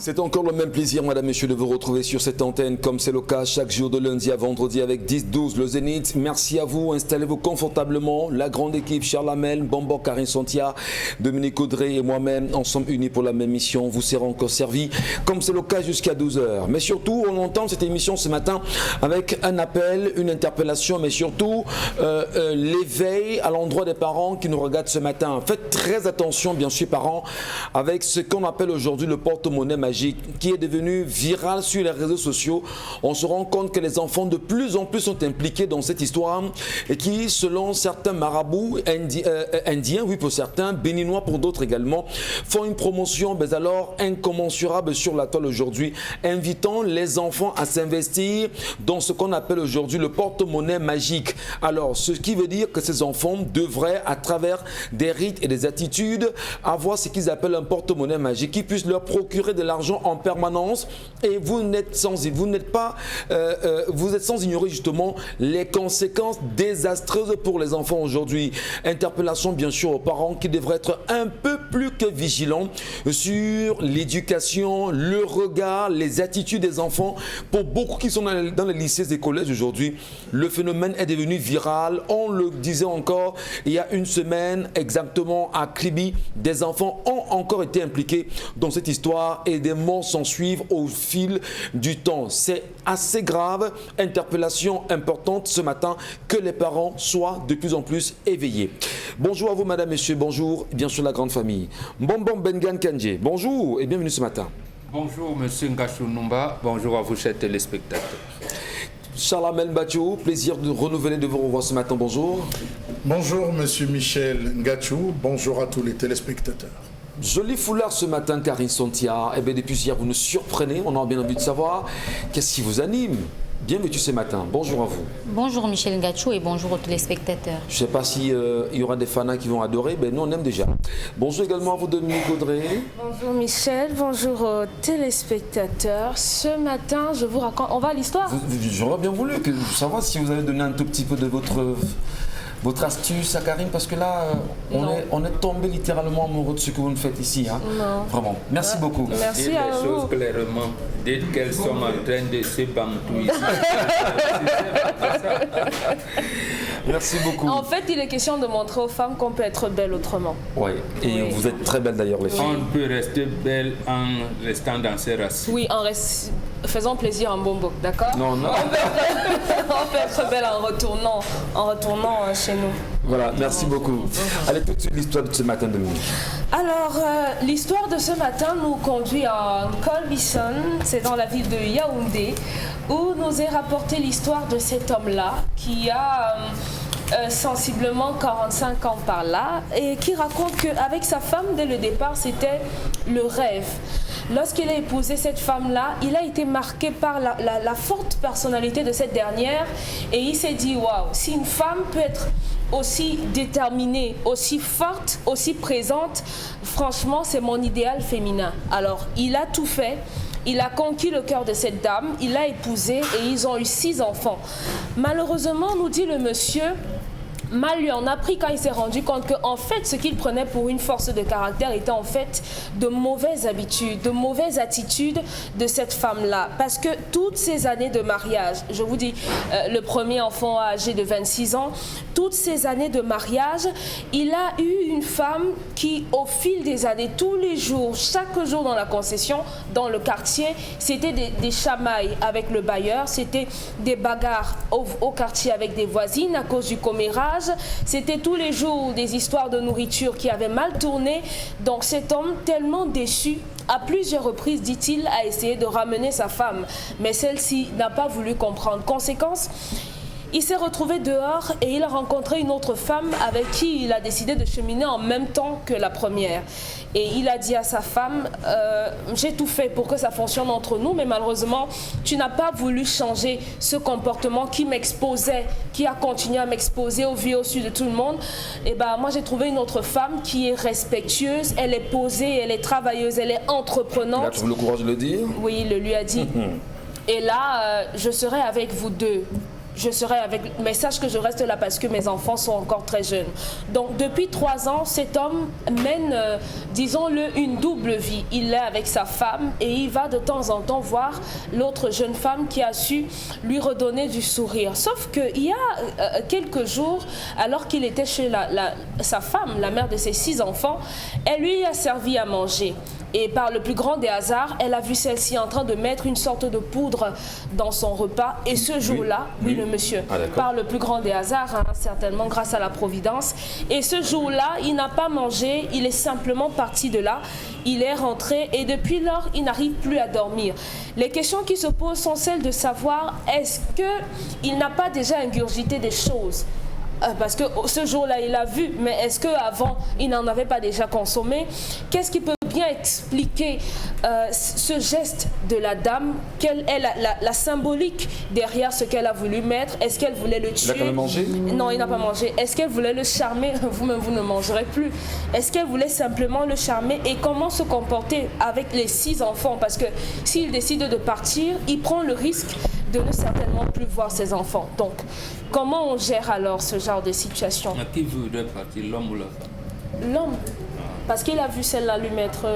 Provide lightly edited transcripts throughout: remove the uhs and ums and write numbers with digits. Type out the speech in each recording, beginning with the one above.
C'est encore le même plaisir, madame, monsieur, de vous retrouver sur cette antenne, comme c'est le cas chaque jour de lundi à vendredi avec 10-12 le Zénith. Merci à vous, installez-vous confortablement. La grande équipe, Charles Hamel, Bambo, Karine Santia, Dominique Audrey et moi-même, ensemble unis pour la même mission, vous serez encore servis, comme c'est le cas jusqu'à 12h. Mais surtout, on entend cette émission ce matin avec un appel, une interpellation, mais surtout l'éveil à l'endroit des parents qui nous regardent ce matin. Faites très attention, bien sûr, parents, avec ce qu'on appelle aujourd'hui le porte-monnaie magique qui est devenu viral sur les réseaux sociaux. On se rend compte que les enfants de plus en plus sont impliqués dans cette histoire et qui, selon certains marabouts indiens, oui pour certains, béninois pour d'autres également, font une promotion mais alors incommensurable sur la toile aujourd'hui, invitant les enfants à s'investir dans ce qu'on appelle aujourd'hui le porte-monnaie magique. Alors, ce qui veut dire que ces enfants devraient, à travers des rites et des attitudes, avoir ce qu'ils appellent un porte-monnaie magique qui puisse leur procurer de l'argent en permanence, et vous êtes sans ignorer justement les conséquences désastreuses pour les enfants aujourd'hui. Interpellation bien sûr aux parents qui devraient être un peu plus que vigilants sur l'éducation, le regard, les attitudes des enfants. Pour beaucoup qui sont dans les lycées et collèges aujourd'hui, le phénomène est devenu viral. On le disait encore il y a une semaine exactement à Kribi, des enfants ont encore été impliqués dans cette histoire et des morts s'en suivent au fil du temps. C'est assez grave, interpellation importante ce matin, que les parents soient de plus en plus éveillés. Bonjour à vous madame, messieurs, bonjour, bien sûr la grande famille. Mbombo Bengan Kandje, bonjour et bienvenue ce matin. Bonjour monsieur Ngachou Numba, bonjour à vous chers téléspectateurs. Charles Hamel Bachou, plaisir de renouveler de vous revoir ce matin, bonjour. Bonjour monsieur Michel Ngachou, bonjour à tous les téléspectateurs. Joli foulard ce matin, Karine Santia. Eh bien, depuis hier, vous nous surprenez. On a bien envie de savoir qu'est-ce qui vous anime. Bien vêtu ce matin. Bonjour à vous. Bonjour Michel Ngachou et bonjour aux téléspectateurs. Je ne sais pas s'il y aura des fans qui vont adorer, mais nous on aime déjà. Bonjour également à vous Dominique Audrey. Bonjour Michel, bonjour aux téléspectateurs. Ce matin, je vous raconte, on va à l'histoire. J'aurais bien voulu savoir si vous avez donné un tout petit peu de votre astuce à Karine, parce que là, on est tombé littéralement amoureux de ce que vous nous faites ici. Hein. Non. Vraiment. Merci beaucoup. Merci Dites à les vous. choses clairement. Dites qu'elles sont en train de se bamtouiller. Merci beaucoup. En fait, il est question de montrer aux femmes qu'on peut être belle autrement. Oui, et Oui. vous êtes très belles d'ailleurs les filles. On peut rester belle en restant dans ses racines. Oui, faisons plaisir en Bombo, d'accord? Non, non. On peut être belle en retournant chez nous. Voilà, merci beaucoup. Allez, tout de suite l'histoire de ce matin, Dominique. Alors, l'histoire de ce matin nous conduit en Colbison, c'est dans la ville de Yaoundé, où nous est rapporté l'histoire de cet homme-là qui a sensiblement 45 ans par là et qui raconte qu'avec sa femme, dès le départ, c'était le rêve. Lorsqu'il a épousé cette femme-là, il a été marqué par la forte personnalité de cette dernière et il s'est dit, waouh, si une femme peut être aussi déterminée, aussi forte, aussi présente, franchement, c'est mon idéal féminin. Alors, il a tout fait. Il a conquis le cœur de cette dame, il l'a épousée et ils ont eu 6 enfants. Malheureusement, nous dit le monsieur, mal lui en a pris quand il s'est rendu compte qu'en fait, ce qu'il prenait pour une force de caractère était en fait de mauvaises habitudes, de mauvaises attitudes de cette femme-là. Parce que toutes ces années de mariage, je vous dis, le premier enfant âgé de 26 ans, toutes ces années de mariage, il a eu une femme qui, au fil des années, tous les jours, chaque jour dans la concession, dans le quartier, c'était des chamailles avec le bailleur, c'était des bagarres au quartier avec des voisines à cause du commérage. C'était tous les jours des histoires de nourriture qui avaient mal tourné. Donc cet homme, tellement déçu, à plusieurs reprises, dit-il, a essayé de ramener sa femme. Mais celle-ci n'a pas voulu comprendre. Conséquence, il s'est retrouvé dehors et il a rencontré une autre femme avec qui il a décidé de cheminer en même temps que la première. Et il a dit à sa femme, j'ai tout fait pour que ça fonctionne entre nous, mais malheureusement, tu n'as pas voulu changer ce comportement qui m'exposait, qui a continué à m'exposer au vu et au su de tout le monde. Et ben, moi, j'ai trouvé une autre femme qui est respectueuse, elle est posée, elle est travailleuse, elle est entreprenante. Il a trouvé le courage de le dire? Oui, il le lui a dit. Et là, je serai avec vous deux. je serai avec, mais sache que je reste là parce que mes enfants sont encore très jeunes. Donc depuis 3 ans, cet homme mène, disons-le, une double vie. Il est avec sa femme et il va de temps en temps voir l'autre jeune femme qui a su lui redonner du sourire. Sauf qu'il y a quelques jours, alors qu'il était chez sa femme, la mère de ses 6 enfants, elle lui a servi à manger. Et par le plus grand des hasards, elle a vu celle-ci en train de mettre une sorte de poudre dans son repas. Et ce jour-là, oui, le monsieur, par le plus grand des hasards, hein, certainement grâce à la Providence. Et ce jour-là, il n'a pas mangé, il est simplement parti de là. Il est rentré et depuis lors, il n'arrive plus à dormir. Les questions qui se posent sont celles de savoir est-ce qu'il n'a pas déjà ingurgité des choses ? Parce que ce jour-là, il a vu, mais est-ce qu'avant, il n'en avait pas déjà consommé? Qu'est-ce qui peut bien expliquer ce geste de la dame? Quelle est la symbolique derrière ce qu'elle a voulu mettre? Est-ce qu'elle voulait le tuer? Il a quand même mangé? Non, il n'a pas mangé. Est-ce qu'elle voulait le charmer? Vous-même, vous ne mangerez plus. Est-ce qu'elle voulait simplement le charmer? Et comment se comporter avec les 6 enfants? Parce que s'il décide de partir, il prend le risque de ne certainement plus voir ses enfants. Donc, comment on gère alors ce genre de situation? À qui voudrait partir, l'homme ou la femme? L'homme. Parce qu'il a vu celle-là lui mettre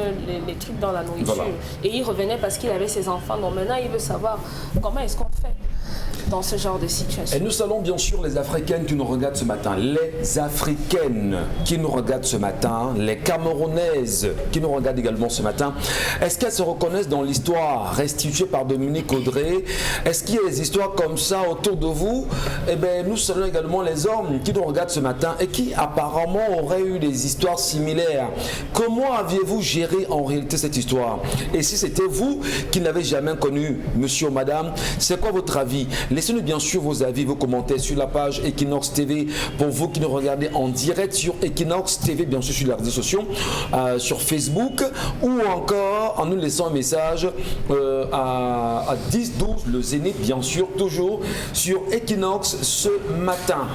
les trucs dans la nourriture. Voilà. Et il revenait parce qu'il avait ses enfants. Donc maintenant, il veut savoir comment est-ce qu'on fait dans ce genre de situation. Et nous saluons bien sûr les Africaines qui nous regardent ce matin, les Africaines qui nous regardent ce matin, les Camerounaises qui nous regardent également ce matin. Est-ce qu'elles se reconnaissent dans l'histoire restituée par Dominique Audrey? Est-ce qu'il y a des histoires comme ça autour de vous? Eh bien, nous saluons également les hommes qui nous regardent ce matin et qui apparemment auraient eu des histoires similaires. Comment aviez-vous géré en réalité cette histoire? Et si c'était vous qui n'avez jamais connu monsieur ou madame, c'est quoi votre avis? Laissez-nous bien sûr vos avis, vos commentaires sur la page Equinox TV pour vous qui nous regardez en direct sur Equinox TV, bien sûr sur les réseaux sociaux, sur Facebook, ou encore en nous laissant un message à 10-12 le Zénith, bien sûr, toujours sur Equinox ce matin.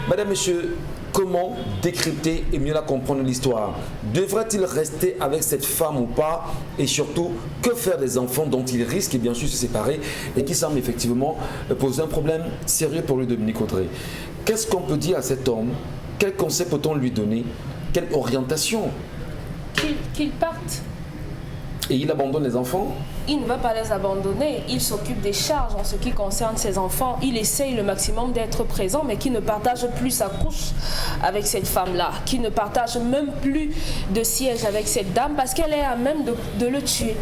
Madame, Monsieur, comment décrypter et mieux la comprendre l'histoire? Devrait-il rester avec cette femme ou pas? Et surtout, que faire des enfants dont il risque bien sûr de se séparer et qui semble effectivement poser un problème sérieux pour lui, Dominique Audrey? Qu'est-ce qu'on peut dire à cet homme? Quel conseil peut-on lui donner? Quelle orientation? Qu'il parte. Et il abandonne les enfants? Il ne va pas les abandonner, il s'occupe des charges en ce qui concerne ses enfants. Il essaye le maximum d'être présent, mais qui ne partage plus sa couche avec cette femme-là, qui ne partage même plus de siège avec cette dame parce qu'elle est à même de le tuer.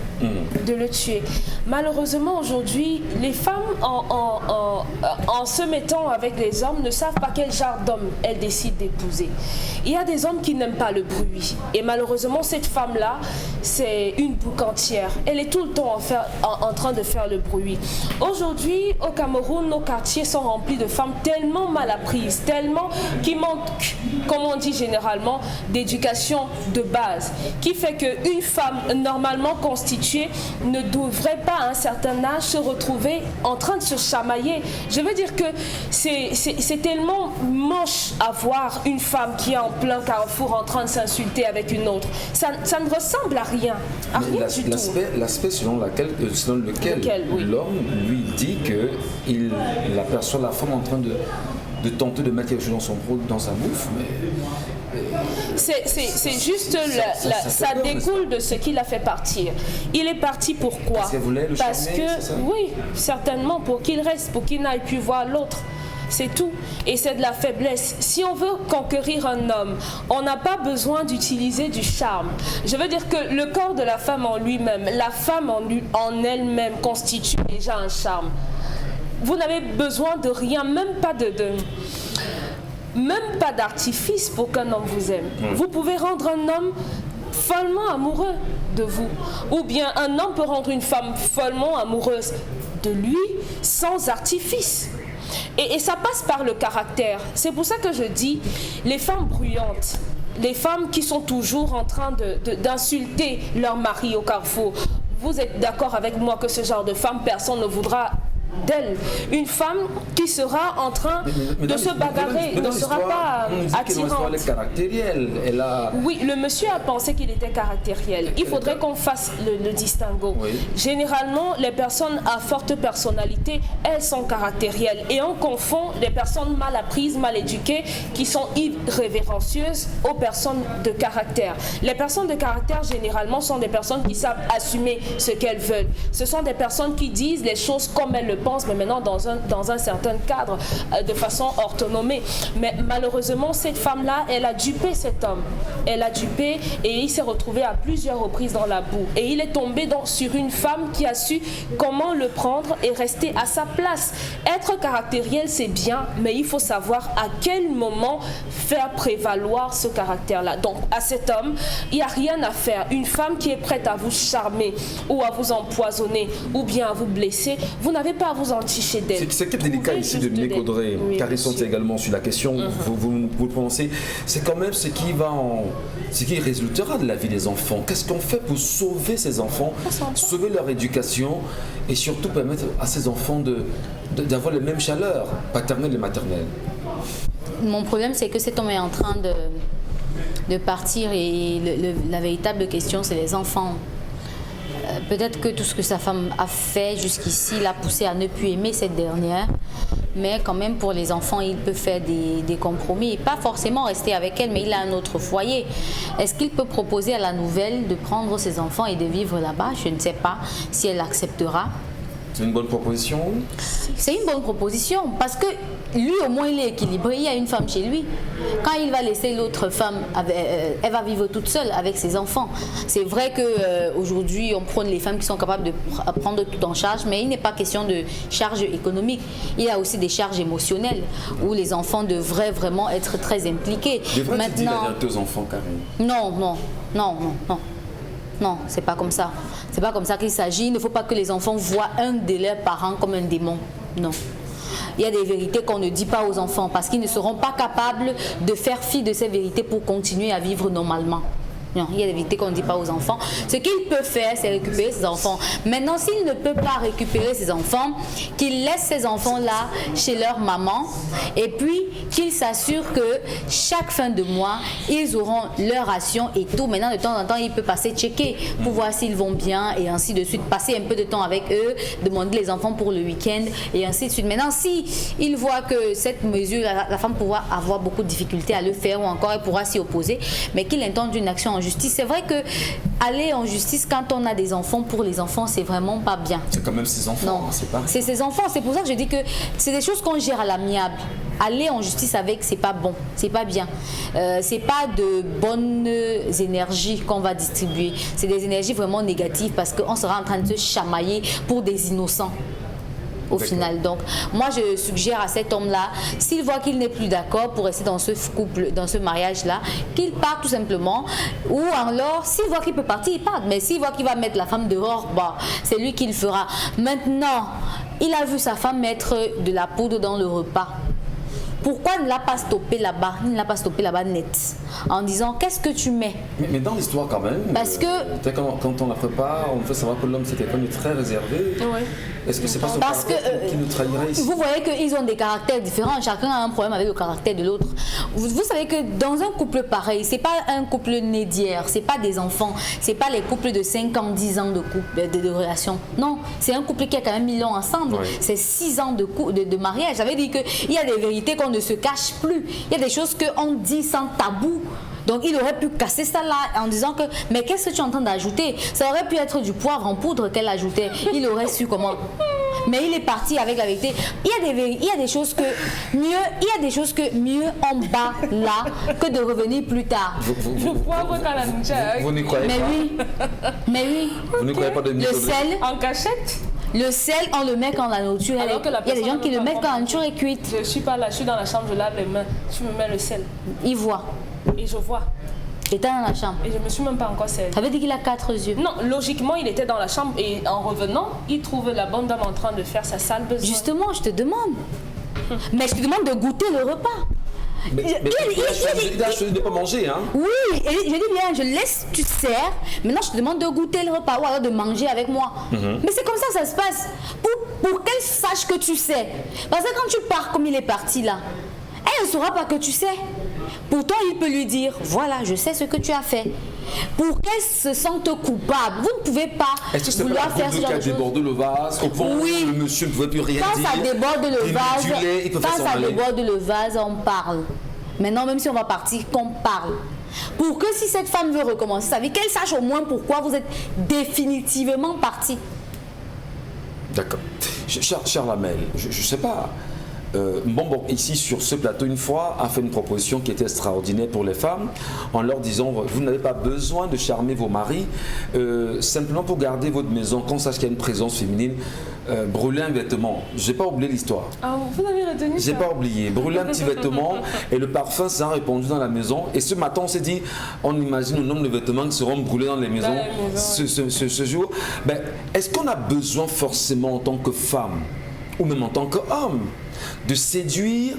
De le tuer. Malheureusement, aujourd'hui, les femmes, en se mettant avec les hommes, ne savent pas quel genre d'homme elles décident d'épouser. Il y a des hommes qui n'aiment pas le bruit. Et malheureusement, cette femme-là, c'est une boucantière. Elle est tout le temps en train de faire le bruit. Aujourd'hui, au Cameroun, nos quartiers sont remplis de femmes tellement mal apprises, tellement qui manquent, comme on dit généralement, d'éducation de base, qui fait qu'une femme normalement constituée ne devrait pas à un certain âge se retrouver en train de se chamailler. Je veux dire que c'est tellement moche à voir une femme qui est en plein carrefour en train de s'insulter avec une autre. Ça ne ressemble à rien. À rien du tout. L'aspect selon lequel oui, l'homme lui dit qu'il aperçoit la femme en train de tenter de mettre quelque chose dans sa bouffe, mais... C'est juste, ça découle de ce qu'il a fait partir. Il est parti pourquoi? Parce qu'elle voulait le charmer, c'est ça? Oui, certainement, pour qu'il reste, pour qu'il n'aille plus voir l'autre. C'est tout. Et c'est de la faiblesse. Si on veut conquérir un homme, on n'a pas besoin d'utiliser du charme. Je veux dire que le corps de la femme en lui-même, la femme en elle-même constitue déjà un charme. Vous n'avez besoin de rien, même pas d'artifice pour qu'un homme vous aime. Vous pouvez rendre un homme follement amoureux de vous. Ou bien un homme peut rendre une femme follement amoureuse de lui sans artifice. Et ça passe par le caractère. C'est pour ça que je dis, les femmes bruyantes, les femmes qui sont toujours en train d'insulter leur mari au carrefour, vous êtes d'accord avec moi que ce genre de femme, personne ne voudra d'elle. Une femme qui sera en train de se bagarrer, ne sera pas attirante. Elle est caractérielle. Oui, le monsieur a pensé qu'il était caractériel. Il faudrait qu'on fasse le distinguo. Oui. Généralement, les personnes à forte personnalité, elles sont caractérielles. Et on confond les personnes mal apprises, mal éduquées, qui sont irrévérencieuses aux personnes de caractère. Les personnes de caractère, généralement, sont des personnes qui savent assumer ce qu'elles veulent. Ce sont des personnes qui disent les choses comme elles le pensent, mais maintenant dans un certain cadre, de façon orthonomée. Mais malheureusement, cette femme-là, elle a dupé cet homme. Elle a dupé et il s'est retrouvé à plusieurs reprises dans la boue. Et il est tombé sur une femme qui a su comment le prendre et rester à sa place. Être caractériel, c'est bien, mais il faut savoir à quel moment faire prévaloir ce caractère-là. Donc, à cet homme, il n'y a rien à faire. Une femme qui est prête à vous charmer ou à vous empoisonner ou bien à vous blesser, vous n'avez pas à vous enticher d'elle. C'est qui est délicat ici de Dominique Audrey, car ils sont également sur la question, vous le pensez, c'est quand même ce qui résultera de la vie des enfants. Qu'est-ce qu'on fait pour sauver ces enfants, sauver leur éducation et surtout permettre à ces enfants d'avoir les mêmes chaleurs paternelles et maternelles? Mon problème, c'est que cet homme est en train de partir et la véritable question, c'est les enfants. Peut-être que tout ce que sa femme a fait jusqu'ici l'a poussé à ne plus aimer cette dernière, mais quand même pour les enfants, il peut faire des compromis et pas forcément rester avec elle, mais il a un autre foyer. Est-ce qu'il peut proposer à la nouvelle de prendre ses enfants et de vivre là-bas? Je ne sais pas si elle acceptera. C'est une bonne proposition? C'est une bonne proposition parce que lui au moins il est équilibré, il y a une femme chez lui. Quand il va laisser l'autre femme, elle va vivre toute seule avec ses enfants. C'est vrai qu'aujourd'hui on prône les femmes qui sont capables de prendre tout en charge, mais il n'est pas question de charge économique. Il y a aussi des charges émotionnelles où les enfants devraient vraiment être très impliqués. Devrais-tu dire la vérité aux enfants, Karine? Non, c'est pas comme ça. C'est pas comme ça qu'il s'agit. Il ne faut pas que les enfants voient un de leurs parents comme un démon. Non. Il y a des vérités qu'on ne dit pas aux enfants parce qu'ils ne seront pas capables de faire fi de ces vérités pour continuer à vivre normalement. Non, il y a des vérités qu'on ne dit pas aux enfants. Ce qu'il peut faire, c'est récupérer ses enfants. Maintenant, s'il ne peut pas récupérer ses enfants, qu'il laisse ces enfants-là chez leur maman et puis qu'il s'assure que chaque fin de mois, ils auront leur ration et tout. Maintenant, de temps en temps, il peut passer checker pour voir s'ils vont bien et ainsi de suite. Passer un peu de temps avec eux, demander les enfants pour le week-end et ainsi de suite. Maintenant, si il voit que cette mesure, la femme pourra avoir beaucoup de difficultés à le faire ou encore elle pourra s'y opposer, mais qu'il intente une action en justice. C'est vrai que aller en justice quand on a des enfants, pour les enfants, c'est vraiment pas bien. C'est quand même ses enfants. Non, c'est ses enfants. C'est pour ça que je dis que c'est des choses qu'on gère à l'amiable. Aller en justice avec, c'est pas bon, c'est pas bien. C'est pas de bonnes énergies qu'on va distribuer. C'est des énergies vraiment négatives parce qu'on sera en train de se chamailler pour des innocents. Au final, donc, moi je suggère à cet homme-là, s'il voit qu'il n'est plus d'accord pour rester dans ce couple, dans ce mariage-là, qu'il parte tout simplement. Ou alors, s'il voit qu'il peut partir, il part. Mais s'il voit qu'il va mettre la femme dehors, bah, c'est lui qui le fera. Maintenant, il a vu sa femme mettre de la poudre dans le repas. Pourquoi ne l'a pas stoppé là-bas? Il ne l'a pas stoppé là-bas net. En disant, qu'est-ce que tu mets? Mais dans l'histoire quand même, parce que quand on la prépare, on peut savoir que l'homme c'est quelqu'un de très réservé. Oui. Est-ce que c'est pas son caractère qui nous trahirait ici? Vous voyez qu'ils ont des caractères différents. Chacun a un problème avec le caractère de l'autre. Vous savez que dans un couple pareil, c'est pas un couple né d'hier, c'est pas des enfants, c'est pas les couples de 5 ans, 10 ans de couple, de relation. Non, c'est un couple qui a quand même 1000 ans ensemble. Oui. C'est 6 ans de mariage. Ça veut dire qu'il y a des vérités qu'on ne se cache plus. Il y a des choses qu'on dit sans tabou. Donc il aurait pu casser ça là en disant que mais qu'est-ce que tu es en train d'ajouter? Ça aurait pu être du poivre en poudre qu'elle ajoutait. Il aurait su comment. Mais il est parti avec la vérité. Il y a des choses que mieux en bas là que de revenir plus tard. Vous n'y croyez pas? Mais oui. Vous ne croyez pas de le sel en cachette? Le sel, on le met quand la nourriture est cuite. Il y a des gens qui le mettent quand la nourriture est cuite. Je suis pas là, je suis dans la chambre, je lave les mains. Tu me mets le sel. Il voit. Et je vois. Il était dans la chambre. Et je me suis même pas encore servi. Ça veut dire qu'il a 4 yeux. Non, logiquement, il était dans la chambre et en revenant, il trouve la bonne dame en train de faire sa sale besoin. Justement, je te demande. Mais je te demande de goûter le repas. Il a choisi de ne pas manger, hein. Oui, et je dis bien, je laisse, tu sers, maintenant je te demande de goûter le repas ou alors de manger avec moi. Mais c'est comme ça se passe. Pour qu'elle sache que tu sais. Parce que quand tu pars comme il est parti là, elle ne saura pas que tu sais. Pourtant, il peut lui dire, voilà, je sais ce que tu as fait. Pour qu'elle se sente coupable, vous ne pouvez pas vouloir faire ce genre de choses. Est-ce que c'est pas la déborde le vase au point où le monsieur ne pouvait plus rien dire? Quand ça déborde le vase, on parle. Maintenant, même si on va partir, qu'on parle. Pour que si cette femme veut recommencer sa vie, qu'elle sache au moins pourquoi vous êtes définitivement parti. D'accord. Cher Lamel, je ne sais pas. Ici sur ce plateau, une fois, a fait une proposition qui était extraordinaire pour les femmes en leur disant vous n'avez pas besoin de charmer vos maris, simplement pour garder votre maison, qu'on sache qu'il y a une présence féminine, brûler un vêtement. Je n'ai pas oublié l'histoire. Ah, vous avez retenu ça? J'ai pas oublié. Brûler un petit vêtement et le parfum s'est répandu dans la maison. Et ce matin, on s'est dit, on imagine le nombre de vêtements qui seront brûlés dans les maisons ce jour. Ben, est-ce qu'on a besoin forcément en tant que femme ou même en tant qu'homme de séduire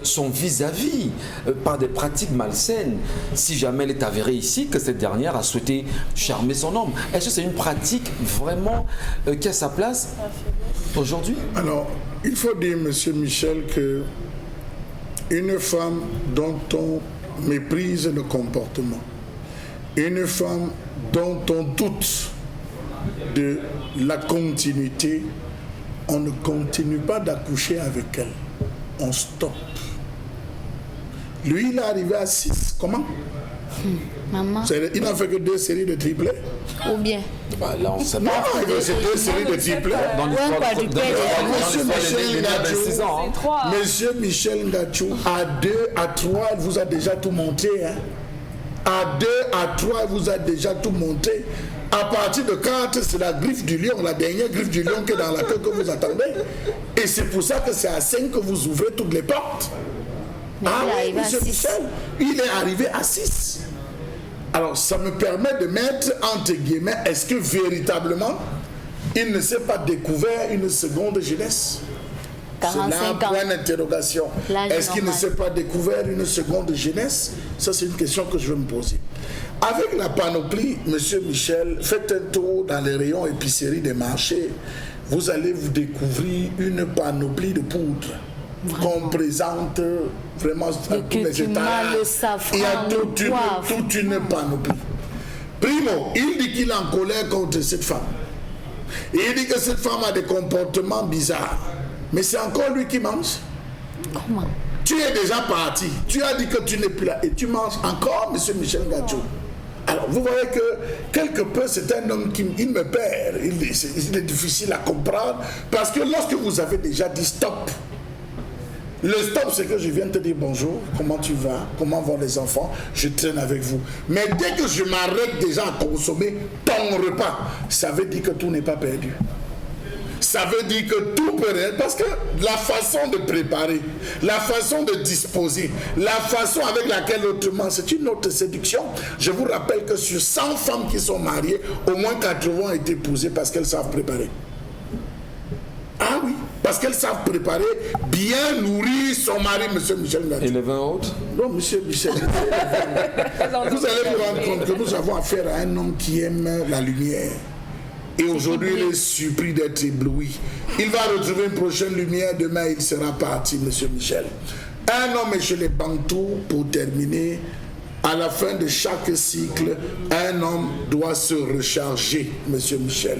son vis-à-vis par des pratiques malsaines si jamais elle est avérée ici que cette dernière a souhaité charmer son homme? Est-ce que c'est une pratique vraiment qui a sa place aujourd'hui? Alors, il faut dire, monsieur Michel, que une femme dont on méprise le comportement, une femme dont on doute de la continuité, on ne continue pas d'accoucher avec elle. On stoppe. Lui, il est arrivé à 6. Comment? Maman. Il n'a fait que 2 séries de triplets. Ou bien? Bah, là, on sait Non, pas. il a fait 2 séries de triplets. Monsieur Michel Ngachou, à 2, à 3, elle vous a déjà tout monté. Hein. À 2, à 3, elle vous a déjà tout monté. À partir de 4, c'est la griffe du lion, la dernière griffe du lion qui est dans la queue que vous attendez. Et c'est pour ça que c'est à 5 que vous ouvrez toutes les portes. Mais oui, monsieur Michel, il est arrivé à 6. Alors, ça me permet de mettre entre guillemets, est-ce que véritablement, il ne s'est pas découvert une seconde jeunesse? 45 c'est là un point d'interrogation. Est-ce qu'il ne s'est pas découvert une seconde jeunesse? Ça, c'est une question que je veux me poser. Avec la panoplie, monsieur Michel, faites un tour dans les rayons épicerie des marchés. Vous allez vous découvrir une panoplie de poudre qu'on présente vraiment à tous les étages. Il y a toute une panoplie. Primo, il dit qu'il est en colère contre cette femme. Et il dit que cette femme a des comportements bizarres. Mais c'est encore lui qui mange. Comment? Tu es déjà parti. Tu as dit que tu n'es plus là. Et tu manges encore, monsieur Michel Ngachou. Alors, vous voyez que, quelque peu, c'est un homme qui me perd. Il est difficile à comprendre. Parce que lorsque vous avez déjà dit stop, le stop, c'est que je viens te dire bonjour, comment tu vas, comment vont les enfants, je traîne avec vous. Mais dès que je m'arrête déjà à consommer ton repas, ça veut dire que tout n'est pas perdu. Ça veut dire que tout peut être, parce que la façon de préparer, la façon de disposer, la façon avec laquelle autrement, c'est une autre séduction. Je vous rappelle que sur 100 femmes qui sont mariées, au moins 80 ont été épousées parce qu'elles savent préparer. Ah oui, parce qu'elles savent préparer, bien nourrir son mari, monsieur Michel Ngachou. Et les 20 autres? Non, monsieur Michel. Vous allez vous rendre compte que nous avons affaire à un homme qui aime la lumière. Et aujourd'hui, il est surpris d'être ébloui. Il va retrouver une prochaine lumière. Demain, il sera parti, monsieur Michel. Un homme chez les Bantous, pour terminer, à la fin de chaque cycle, un homme doit se recharger, monsieur Michel.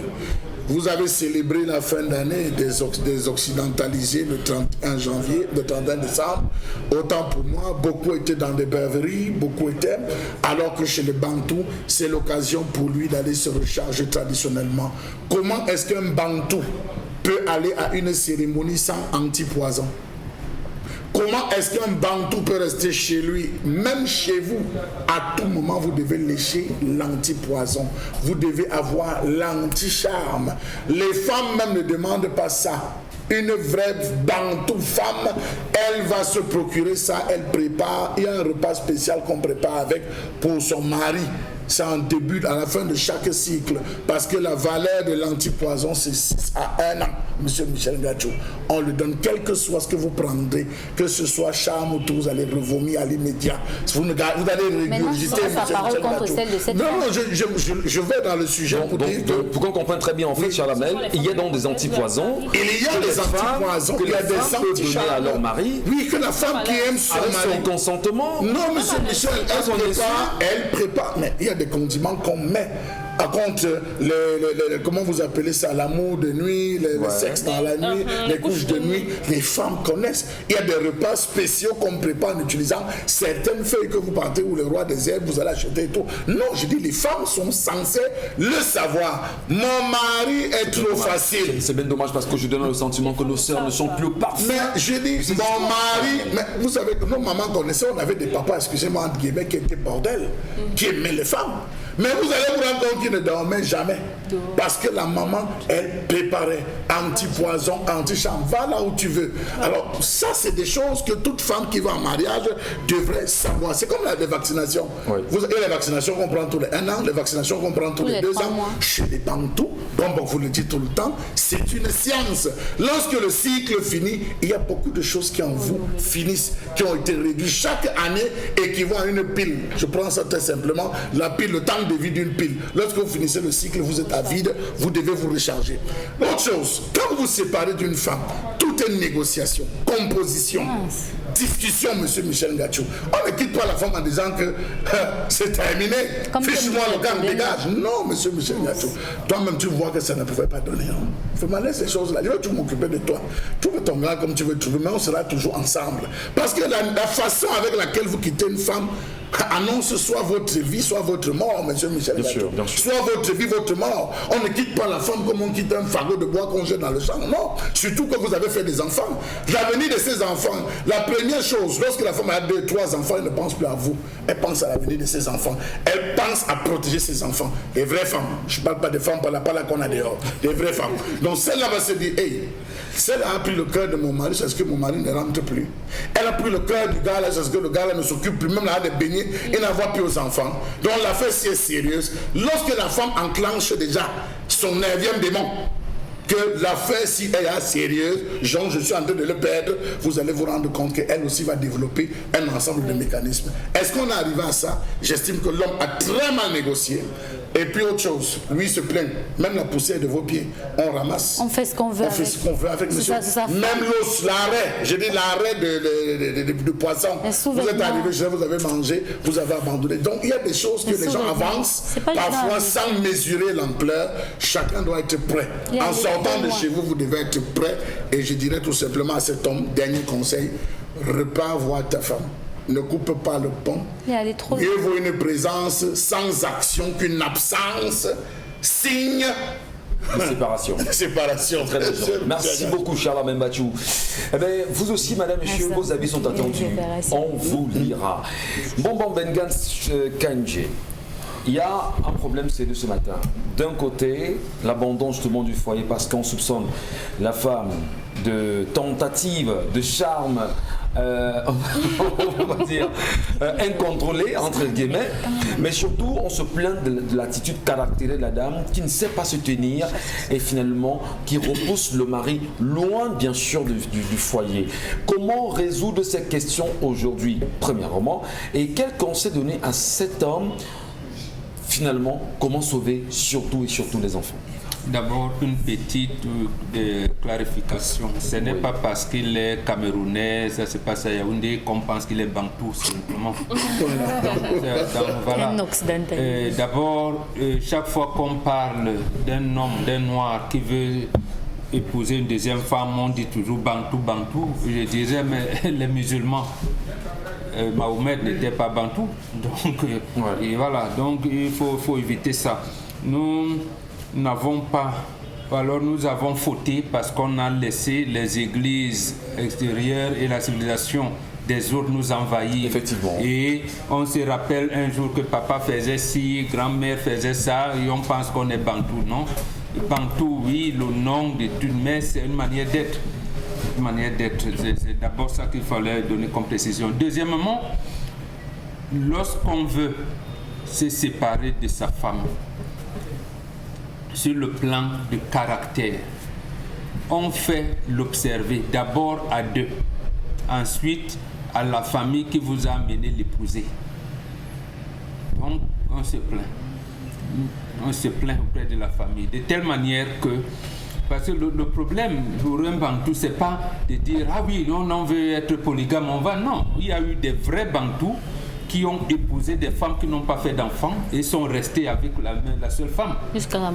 Vous avez célébré la fin d'année des occidentalisés le 31 janvier, le 31 décembre. Autant pour moi, beaucoup étaient dans des bergeries, beaucoup étaient, alors que chez les Bantous, c'est l'occasion pour lui d'aller se recharger traditionnellement. Comment est-ce qu'un Bantou peut aller à une cérémonie sans antipoison? Comment est-ce qu'un Bantou peut rester chez lui, même chez vous? À tout moment, vous devez lécher l'antipoison. Vous devez avoir l'anti-charme. Les femmes même ne demandent pas ça. Une vraie Bantou femme, elle va se procurer ça, elle prépare. Il y a un repas spécial qu'on prépare avec pour son mari. c'est en début, à la fin de chaque cycle. Parce que la valeur de l'antipoison, c'est 6 à 1 an, monsieur Michel Ngacho. On le donne, quel que soit ce que vous prendrez, que ce soit charme ou tout, vous allez revomir à l'immédiat. Vous allez régurgiter, monsieur Michel Ngacho. Non, je vais dans le sujet pour dire que... Pour qu'on comprenne très bien, en fait, Charles Hamel, il y a donc des antipoisons. Il y a des antipoisons, il y a des anti-charmes à leur mari. Oui, que la femme qui aime son mari. Avec son consentement. Non, monsieur Michel, elle prépare, mais il y a des condiments qu'on met. Par contre, comment vous appelez ça, l'amour de nuit, le sexe dans la nuit, les couches de nuit, les femmes connaissent. Il y a des repas spéciaux qu'on prépare en utilisant certaines feuilles que vous partez ou le roi des herbes, vous allez acheter et tout. Non, je dis, les femmes sont censées le savoir. Mon mari est trop facile. C'est bien dommage parce que je donne le sentiment que nos sœurs ne sont plus parfaites. Mais je dis, mon mari, mais vous savez que nos mamans connaissaient, on avait des papas, excusez-moi, entre guillemets, qui étaient bordel, qui aimaient les femmes. Mais vous allez vous rendre compte qu'ils ne dormaient jamais. Parce que la maman, elle préparait anti-poison, anti-charme. Va là où tu veux. Alors, ça, c'est des choses que toute femme qui va en mariage devrait savoir. C'est comme la vaccination. Oui. Vous avez les vaccinations qu'on prend tous les 1 an, les vaccinations qu'on prend tous les 2 ans. Chez les Bantous, bon, vous le dites tout le temps, c'est une science. Lorsque le cycle finit, il y a beaucoup de choses qui en vous finissent, qui ont été réduites chaque année équivaut à une pile. Je prends ça très simplement. La pile, le temps de vie d'une pile. Lorsque vous finissez le cycle, vous êtes à vide, vous devez vous recharger. Autre chose, quand vous vous séparez d'une femme, tout est négociation, composition, discussion, monsieur Michel Ngacho. On ne quitte pas la femme en disant que c'est terminé, fiche-moi le camp, dégage. Non, monsieur Michel Ngacho. Toi-même, tu vois que ça ne pouvait pas donner. Hein. Il faut m'en laisser ces choses-là. Je vais tout m'occuper de toi. Trouve ton gars comme tu veux trouver, mais on sera toujours ensemble. Parce que la façon avec laquelle vous quittez une femme annonce soit votre vie, soit votre mort, monsieur Michel Ngacho. Soit votre vie, votre mort. On ne quitte pas la femme comme on quitte un fagot de bois qu'on jette dans le champ. Non. Surtout que vous avez fait des enfants. L'avenir de ces enfants, la première chose, lorsque la femme a 2, 3 enfants, elle ne pense plus à vous. Elle pense à l'avenir de ses enfants. Elle pense à protéger ses enfants. Les vraies femmes. Je ne parle pas des femmes, pas là qu'on a dehors. Les vraies femmes. Donc celle-là va se dire, hey, celle-là a pris le cœur de mon mari, c'est ce que mon mari ne rentre plus. Elle a pris le cœur du gars là, c'est ce que le gars là ne s'occupe plus, même là de baigner et n'avoir plus aux enfants. Donc l'affaire si est sérieuse. Lorsque la femme enclenche déjà son 9e démon, que l'affaire si elle est sérieuse, genre je suis en train de le perdre, vous allez vous rendre compte qu'elle aussi va développer un ensemble de mécanismes. Est-ce qu'on est arrivé à ça? J'estime que l'homme a très mal négocié. Et puis autre chose, lui se plaint, même la poussière de vos pieds, on ramasse. On fait ce qu'on veut. On fait ce qu'on veut avec monsieur. Ça. Même l'os, l'arrêt, je dis l'arrêt de poisson. Vous êtes arrivé chez vous avez mangé, vous avez abandonné. Donc il y a des choses que les gens avancent, parfois sans mesurer l'ampleur. Chacun doit être prêt. En sortant de chez vous, vous devez être prêt. Et je dirais tout simplement à cet homme, dernier conseil, repars voir ta femme. Ne coupe pas le pont. Mieux vaut une présence sans action qu'une absence, signe de séparation. Séparation. Très bien. Merci beaucoup, Charles Mbachou. Eh bien, vous aussi, madame, monsieur, vos avis sont attendus. On vous lira. Bonbon Bengans Kanje. Il y a un problème, c'est de ce matin. D'un côté, l'abandon justement du foyer parce qu'on soupçonne la femme de tentative, de charme, on va dire, incontrôlée, entre guillemets. Mais surtout, on se plaint de l'attitude caractérisée de la dame qui ne sait pas se tenir et finalement qui repousse le mari loin, bien sûr, du foyer. Comment résoudre ces questions aujourd'hui, premièrement? Et quel conseil donner à cet homme? Finalement, comment sauver surtout et surtout les enfants? D'abord, une petite clarification. Ce n'est pas parce qu'il est camerounais, ça se passe à Yaoundé, qu'on pense qu'il est bantou, simplement. Voilà. D'abord, chaque fois qu'on parle d'un homme, d'un noir qui veut épouser une deuxième femme, on dit toujours bantou, bantou. Je dirais, mais les musulmans, Mahomet n'était pas bantou, donc et voilà, donc il faut éviter ça. Nous n'avons pas, alors nous avons fauté parce qu'on a laissé les églises extérieures et la civilisation des autres nous envahir. Effectivement. Et on se rappelle un jour que papa faisait ci, grand-mère faisait ça, et on pense qu'on est bantou, non? Bantou, oui, le nom de toute, mais c'est une manière d'être. C'est d'abord ça qu'il fallait donner comme précision. Deuxièmement, lorsqu'on veut se séparer de sa femme sur le plan de caractère, on fait l'observer d'abord à deux, ensuite à la famille qui vous a amené l'épouser. Donc on se plaint auprès de la famille, de telle manière que, parce que le problème pour un Bantou, c'est pas de dire ah oui, on veut être polygame, on va. Non, il y a eu des vrais Bantous qui ont épousé des femmes qui n'ont pas fait d'enfants et sont restés avec la seule femme.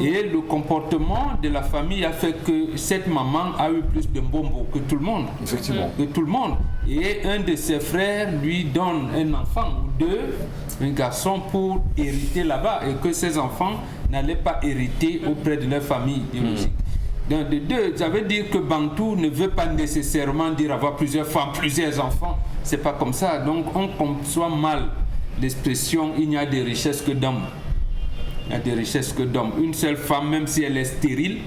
Et le comportement de la famille a fait que cette maman a eu plus de bonbons que tout le monde. Effectivement. Que tout le monde. Et un de ses frères lui donne un enfant ou deux, un garçon, pour hériter là-bas, et que ses enfants n'allaient pas hériter auprès de leur famille biologique. Donc, de deux, ça veut dire que Bantou ne veut pas nécessairement dire avoir plusieurs femmes, plusieurs enfants. C'est pas comme ça. Donc on conçoit mal l'expression il n'y a des richesses que d'hommes. Il y a des richesses que d'hommes. Une seule femme, même si elle est stérile,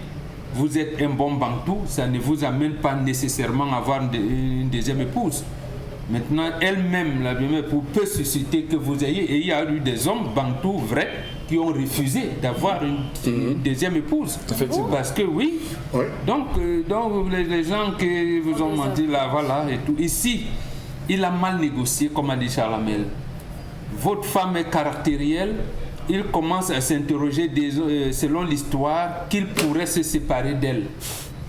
vous êtes un bon Bantou, ça ne vous amène pas nécessairement à avoir une deuxième épouse. Maintenant, elle-même, la deuxième épouse, peut susciter que vous ayez. Et il y a eu des hommes Bantous vrais qui ont refusé d'avoir une deuxième épouse. Parce que oui. Donc les gens qui vous ont menti là, voilà, et tout. Ici, il a mal négocié, comme a dit Charles Hamel. Votre femme est caractérielle. Il commence à s'interroger selon l'histoire qu'il pourrait se séparer d'elle.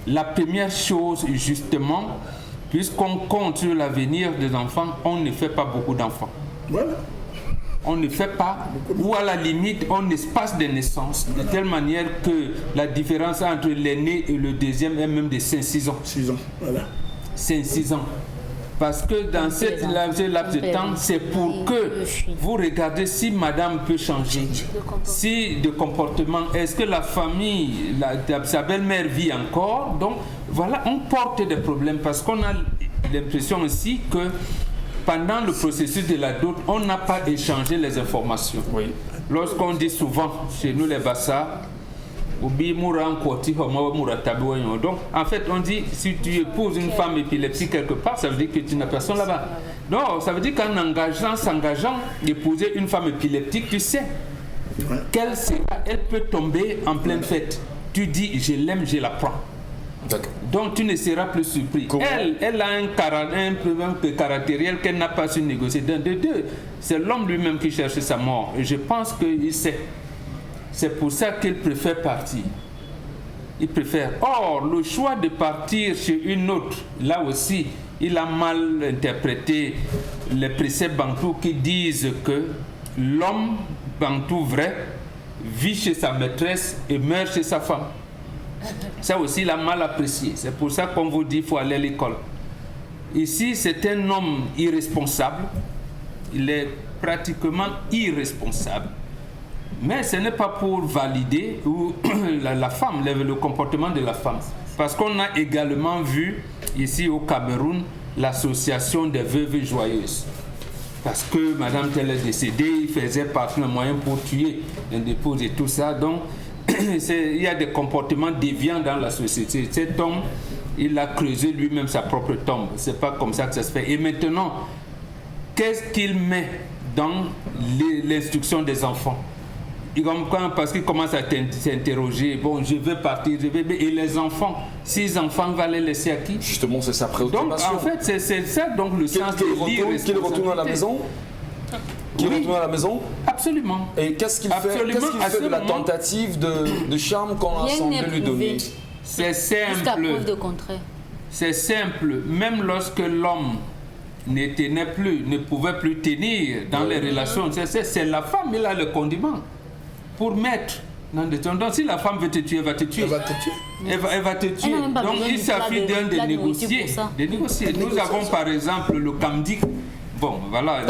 La première chose, justement, puisqu'on compte sur l'avenir des enfants, on ne fait pas beaucoup d'enfants. Voilà. On ne fait pas, ou à la limite, on espace de naissance, de telle manière que la différence entre l'aîné et le deuxième est même de 5-6 ans. 6 ans, voilà. 5-6 ans. Parce que dans cette laps de temps, c'est pour que vous regardez si madame peut changer, si de comportement, est-ce que la famille, sa belle-mère vit encore. Donc voilà, on porte des problèmes parce qu'on a l'impression aussi que pendant le processus de la dot, on n'a pas échangé les informations. Oui. Lorsqu'on dit souvent chez nous les Bassa, donc, en fait, on dit, si tu épouses une femme épileptique quelque part, ça veut dire que tu n'as personne là-bas. Non, ça veut dire qu'en s'engageant d'épouser une femme épileptique, tu sais qu'elle peut tomber en pleine fête. Tu dis, je l'aime, je la prends. Donc, tu ne seras plus surpris. Elle a un problème caractériel qu'elle n'a pas su négocier. De deux, c'est l'homme lui-même qui cherche sa mort. Et je pense qu'il sait. C'est pour ça qu'il préfère partir. Il préfère. Or, le choix de partir chez une autre, là aussi, il a mal interprété les préceptes Bantous qui disent que l'homme Bantou vrai vit chez sa maîtresse et meurt chez sa femme. Ça aussi, il a mal apprécié. C'est pour ça qu'on vous dit qu'il faut aller à l'école. Ici, c'est un homme irresponsable. Il est pratiquement irresponsable. Mais ce n'est pas pour valider la femme, le comportement de la femme. Parce qu'on a également vu ici au Cameroun l'association des veuves joyeuses. Parce que madame telle est décédée, il faisait partie d'un moyen pour tuer une épouse et tout ça. Donc il y a des comportements déviants dans la société. Cet homme, il a creusé lui-même sa propre tombe. C'est pas comme ça que ça se fait. Et maintenant, qu'est-ce qu'il met dans l'instruction des enfants? Parce qu'il commence à s'interroger, bon, je veux partir, et les enfants, 6 enfants, va les laisser à qui? Justement, c'est sa préoccupation. Donc, en fait, c'est ça, donc le sens de l'irresponsabilité. Qu'il retourne à la maison? Qu'il retourne à la maison? Absolument. Et qu'est-ce qu'il fait de la tentative de charme qu'on a semblé lui donner? C'est simple. Jusqu'à preuve de contraire. C'est simple. Même lorsque l'homme ne tenait plus, ne pouvait plus tenir dans les relations, c'est la femme, elle a le condiment pour mettre dans des temps. Donc si la femme veut te tuer, elle va te tuer. Elle va te tuer. Donc il suffit d'un de négocier. Nous avons par exemple le Kamdik. Bon, voilà.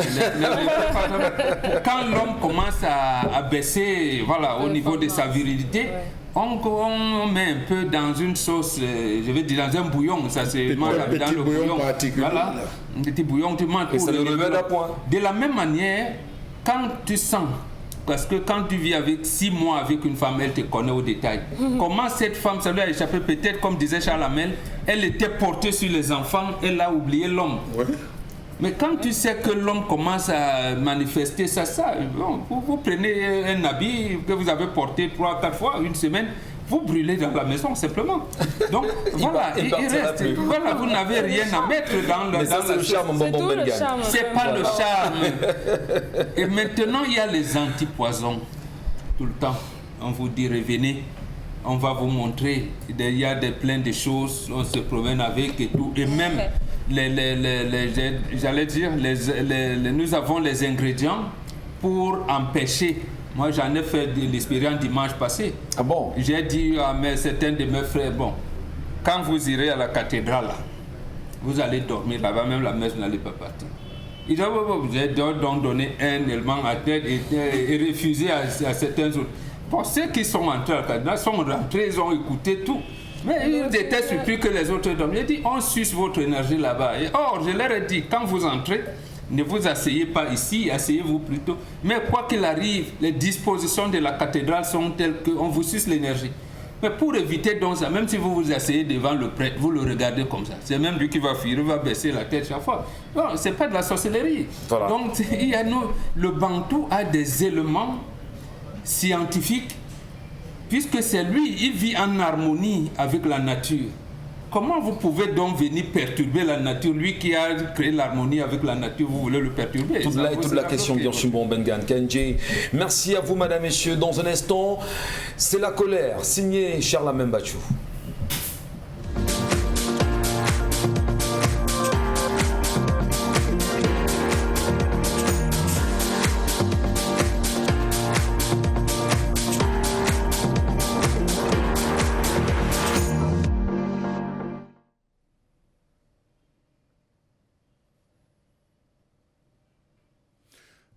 Quand l'homme commence à baisser, voilà, au niveau de sa virilité, on met un peu dans une sauce, je vais dire dans un bouillon, ça se mange dans le bouillon. Voilà, un petit bouillon, tu manges. Et ça le révèle à point. De la même manière, quand tu sens, parce que quand tu vis avec 6 mois avec une femme, elle te connaît au détail. Comment cette femme, ça lui a échappé, peut-être comme disait Charles Hamel, elle était portée sur les enfants, elle a oublié l'homme. Ouais. Mais quand tu sais que l'homme commence à manifester ça, bon, vous prenez un habit que vous avez porté 3-4 fois, une semaine, vous brûlez dans la maison simplement. Donc voilà, il reste. Voilà, vous n'avez rien à mettre dans la c'est le charme, c'est pas le charme. Et maintenant, il y a les antipoisons. Tout le temps, on vous dit revenez, on va vous montrer. Il y a plein de choses, on se promène avec et tout. Et même, j'allais dire, nous avons les ingrédients pour empêcher. Moi, j'en ai fait de l'expérience dimanche passé. Ah bon? J'ai dit à certains de mes frères, bon, quand vous irez à la cathédrale, là, vous allez dormir là-bas, même la messe n'allez pas partir. Ils ont donc donné un élément à tête et refusé à certains autres. Bon, ceux qui sont entrés à la cathédrale sont rentrés, ils ont écouté tout. Mais ils étaient surpris que les autres dorment. J'ai dit, on suce votre énergie là-bas. Or, je leur ai dit, quand vous entrez, ne vous asseyez pas ici, asseyez-vous plutôt. Mais quoi qu'il arrive, les dispositions de la cathédrale sont telles qu'on vous suce l'énergie. Mais pour éviter donc ça, même si vous vous asseyez devant le prêtre, vous le regardez comme ça. C'est même lui qui va fuir, il va baisser la tête chaque fois. Non, ce n'est pas de la sorcellerie. Voilà. Donc, le Bantou a des éléments scientifiques, puisque c'est lui, il vit en harmonie avec la nature. Comment vous pouvez donc venir perturber la nature? Lui qui a créé l'harmonie avec la nature, vous voulez le perturber? Toute la question, bien sûr, Bengan Kenji. Merci à vous, madame, messieurs. Dans un instant, c'est la colère, signé Charles Mbachou.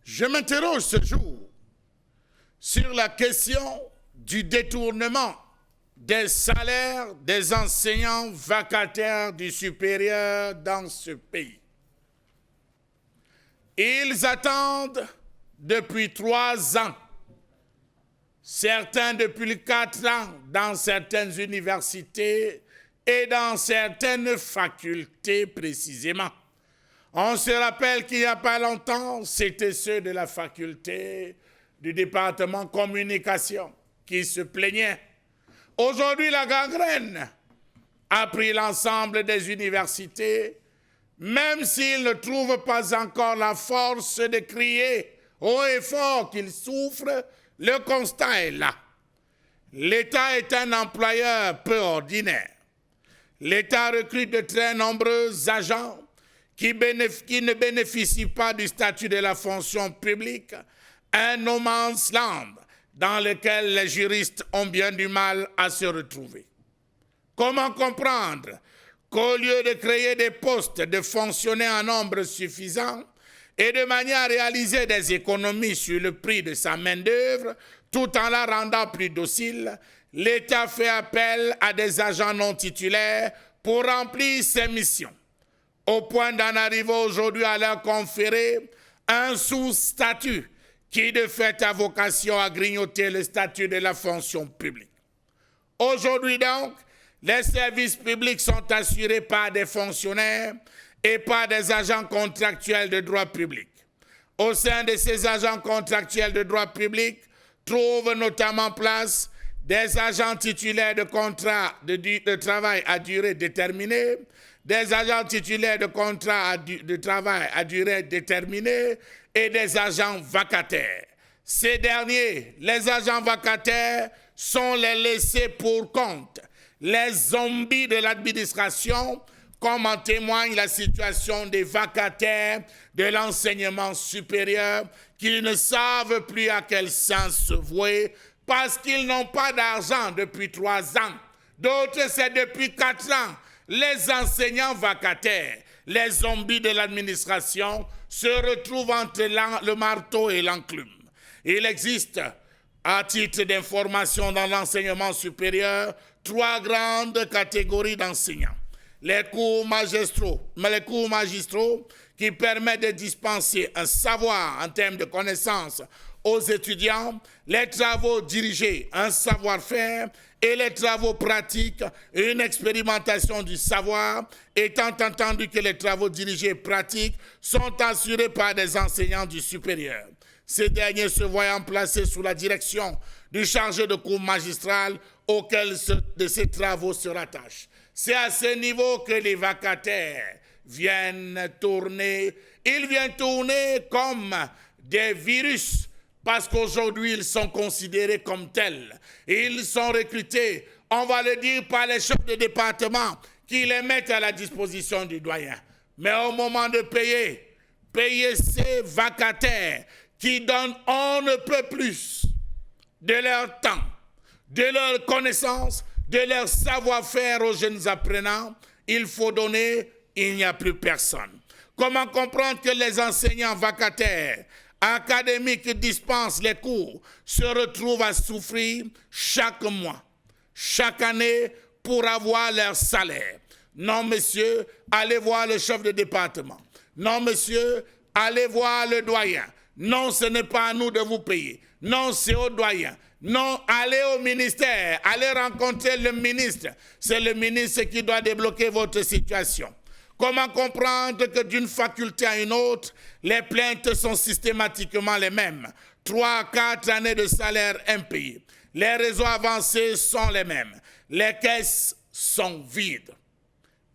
Je m'interroge ce jour sur la question du détournement des salaires des enseignants vacataires du supérieur dans ce pays. Ils attendent depuis 3 ans, certains depuis 4 ans dans certaines universités et dans certaines facultés précisément. On se rappelle qu'il n'y a pas longtemps, c'était ceux de la faculté du département communication qui se plaignaient. Aujourd'hui, la gangrène a pris l'ensemble des universités, même s'ils ne trouvent pas encore la force de crier haut et fort qu'ils souffrent, le constat est là. L'État est un employeur peu ordinaire. L'État recrute de très nombreux agents qui ne bénéficient pas du statut de la fonction publique, un no man's land dans lequel les juristes ont bien du mal à se retrouver. Comment comprendre qu'au lieu de créer des postes de fonctionnaires en nombre suffisant et de manière à réaliser des économies sur le prix de sa main-d'œuvre, tout en la rendant plus docile, l'État fait appel à des agents non titulaires pour remplir ses missions, au point d'en arriver aujourd'hui à leur conférer un sous-statut qui de fait a vocation à grignoter le statut de la fonction publique. Aujourd'hui donc, les services publics sont assurés par des fonctionnaires et par des agents contractuels de droit public. Au sein de ces agents contractuels de droit public, trouvent notamment place des agents titulaires de contrats de travail à durée déterminée, des agents titulaires de contrats de travail à durée déterminée et des agents vacataires. Ces derniers, les agents vacataires, sont les laissés pour compte, les zombies de l'administration, comme en témoigne la situation des vacataires de l'enseignement supérieur qui ne savent plus à quel sens se vouer parce qu'ils n'ont pas d'argent depuis 3 ans. D'autres, c'est depuis 4 ans. Les enseignants vacataires, les zombies de l'administration, se retrouvent entre le marteau et l'enclume. Il existe, à titre d'information dans l'enseignement supérieur, 3 grandes catégories d'enseignants. Les cours magistraux qui permettent de dispenser un savoir en termes de connaissances aux étudiants les travaux dirigés, un savoir-faire, et les travaux pratiques, une expérimentation du savoir, étant entendu que les travaux dirigés pratiques sont assurés par des enseignants du supérieur. Ces derniers se voyant placés sous la direction du chargé de cours magistral auquel de ces travaux se rattachent. C'est à ce niveau que les vacataires viennent tourner. Ils viennent tourner comme des virus parce qu'aujourd'hui, ils sont considérés comme tels. Ils sont recrutés, on va le dire, par les chefs de département qui les mettent à la disposition du doyen. Mais au moment de payer ces vacataires qui donnent on ne peut plus de leur temps, de leur connaissance, de leur savoir-faire aux jeunes apprenants, il faut donner, il n'y a plus personne. Comment comprendre que les enseignants vacataires académiques qui dispensent les cours se retrouvent à souffrir chaque mois, chaque année pour avoir leur salaire? Non, monsieur, allez voir le chef de département. Non, monsieur, allez voir le doyen. Non, ce n'est pas à nous de vous payer. Non, c'est au doyen. Non, allez au ministère, allez rencontrer le ministre. C'est le ministre qui doit débloquer votre situation. Comment comprendre que d'une faculté à une autre, les plaintes sont systématiquement les mêmes? 3 à 4 années de salaire impayés. Les réseaux avancés sont les mêmes. Les caisses sont vides.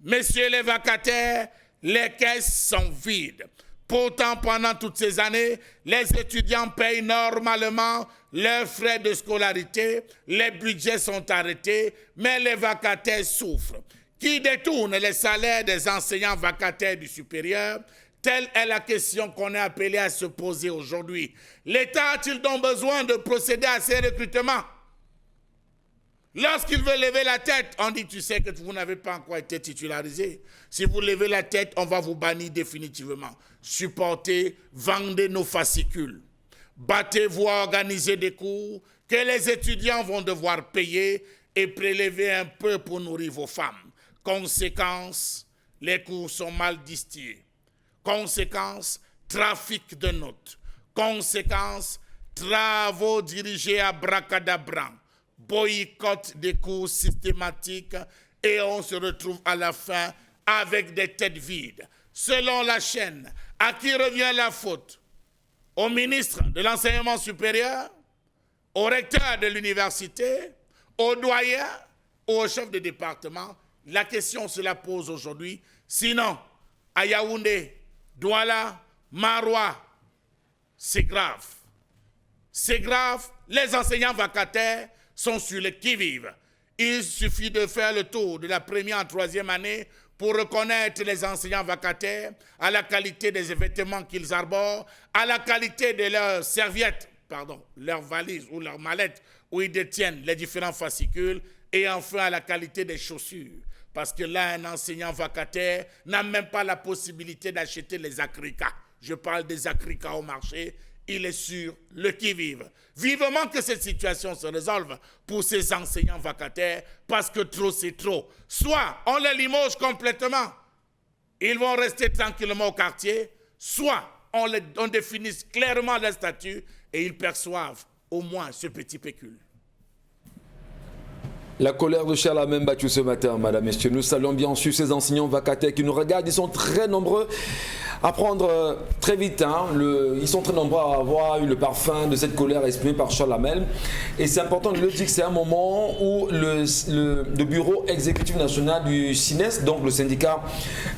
Messieurs les vacataires, les caisses sont vides. Pourtant, pendant toutes ces années, les étudiants payent normalement leurs frais de scolarité, les budgets sont arrêtés, mais les vacataires souffrent. Qui détourne les salaires des enseignants vacataires du supérieur? Telle est la question qu'on est appelé à se poser aujourd'hui. L'État a-t-il donc besoin de procéder à ces recrutements? Lorsqu'il veut lever la tête, on dit, tu sais que vous n'avez pas encore été titularisé. Si vous levez la tête, on va vous bannir définitivement. Supportez, vendez nos fascicules. Battez-vous à organiser des cours que les étudiants vont devoir payer et prélever un peu pour nourrir vos femmes. Conséquence, les cours sont mal distillés. Conséquence, trafic de notes. Conséquence, travaux dirigés à bracadabran. Boycott des cours systématiques et on se retrouve à la fin avec des têtes vides. Selon la chaîne, à qui revient la faute? Au ministre de l'enseignement supérieur, au recteur de l'université, au doyen ou au chef de département? La question se la pose aujourd'hui. Sinon, à Yaoundé, Douala, Maroua, c'est grave. C'est grave. Les enseignants vacataires sont sur le qui-vive. Il suffit de faire le tour de la première en 3e année pour reconnaître les enseignants vacataires à la qualité des vêtements qu'ils arborent, à la qualité de leurs serviettes, leurs valises ou leurs mallettes où ils détiennent les différents fascicules, et enfin à la qualité des chaussures. Parce que là, un enseignant vacataire n'a même pas la possibilité d'acheter les acricas. Je parle des acricas au marché. Il est sur le qui-vive. Vivement que cette situation se résolve pour ces enseignants vacataires, parce que trop c'est trop. Soit on les limoge complètement, ils vont rester tranquillement au quartier, soit on définit clairement leur statut et ils perçoivent au moins ce petit pécule. La colère de Charles a même battu ce matin, madame, messieurs. Nous saluons bien sûr ces enseignants vacataires qui nous regardent. Ils sont très nombreux à prendre très vite. Ils sont très nombreux à avoir eu le parfum de cette colère exprimée par Charles Hamel. Et c'est important de le dire que c'est un moment où le bureau exécutif national du SINES, donc le syndicat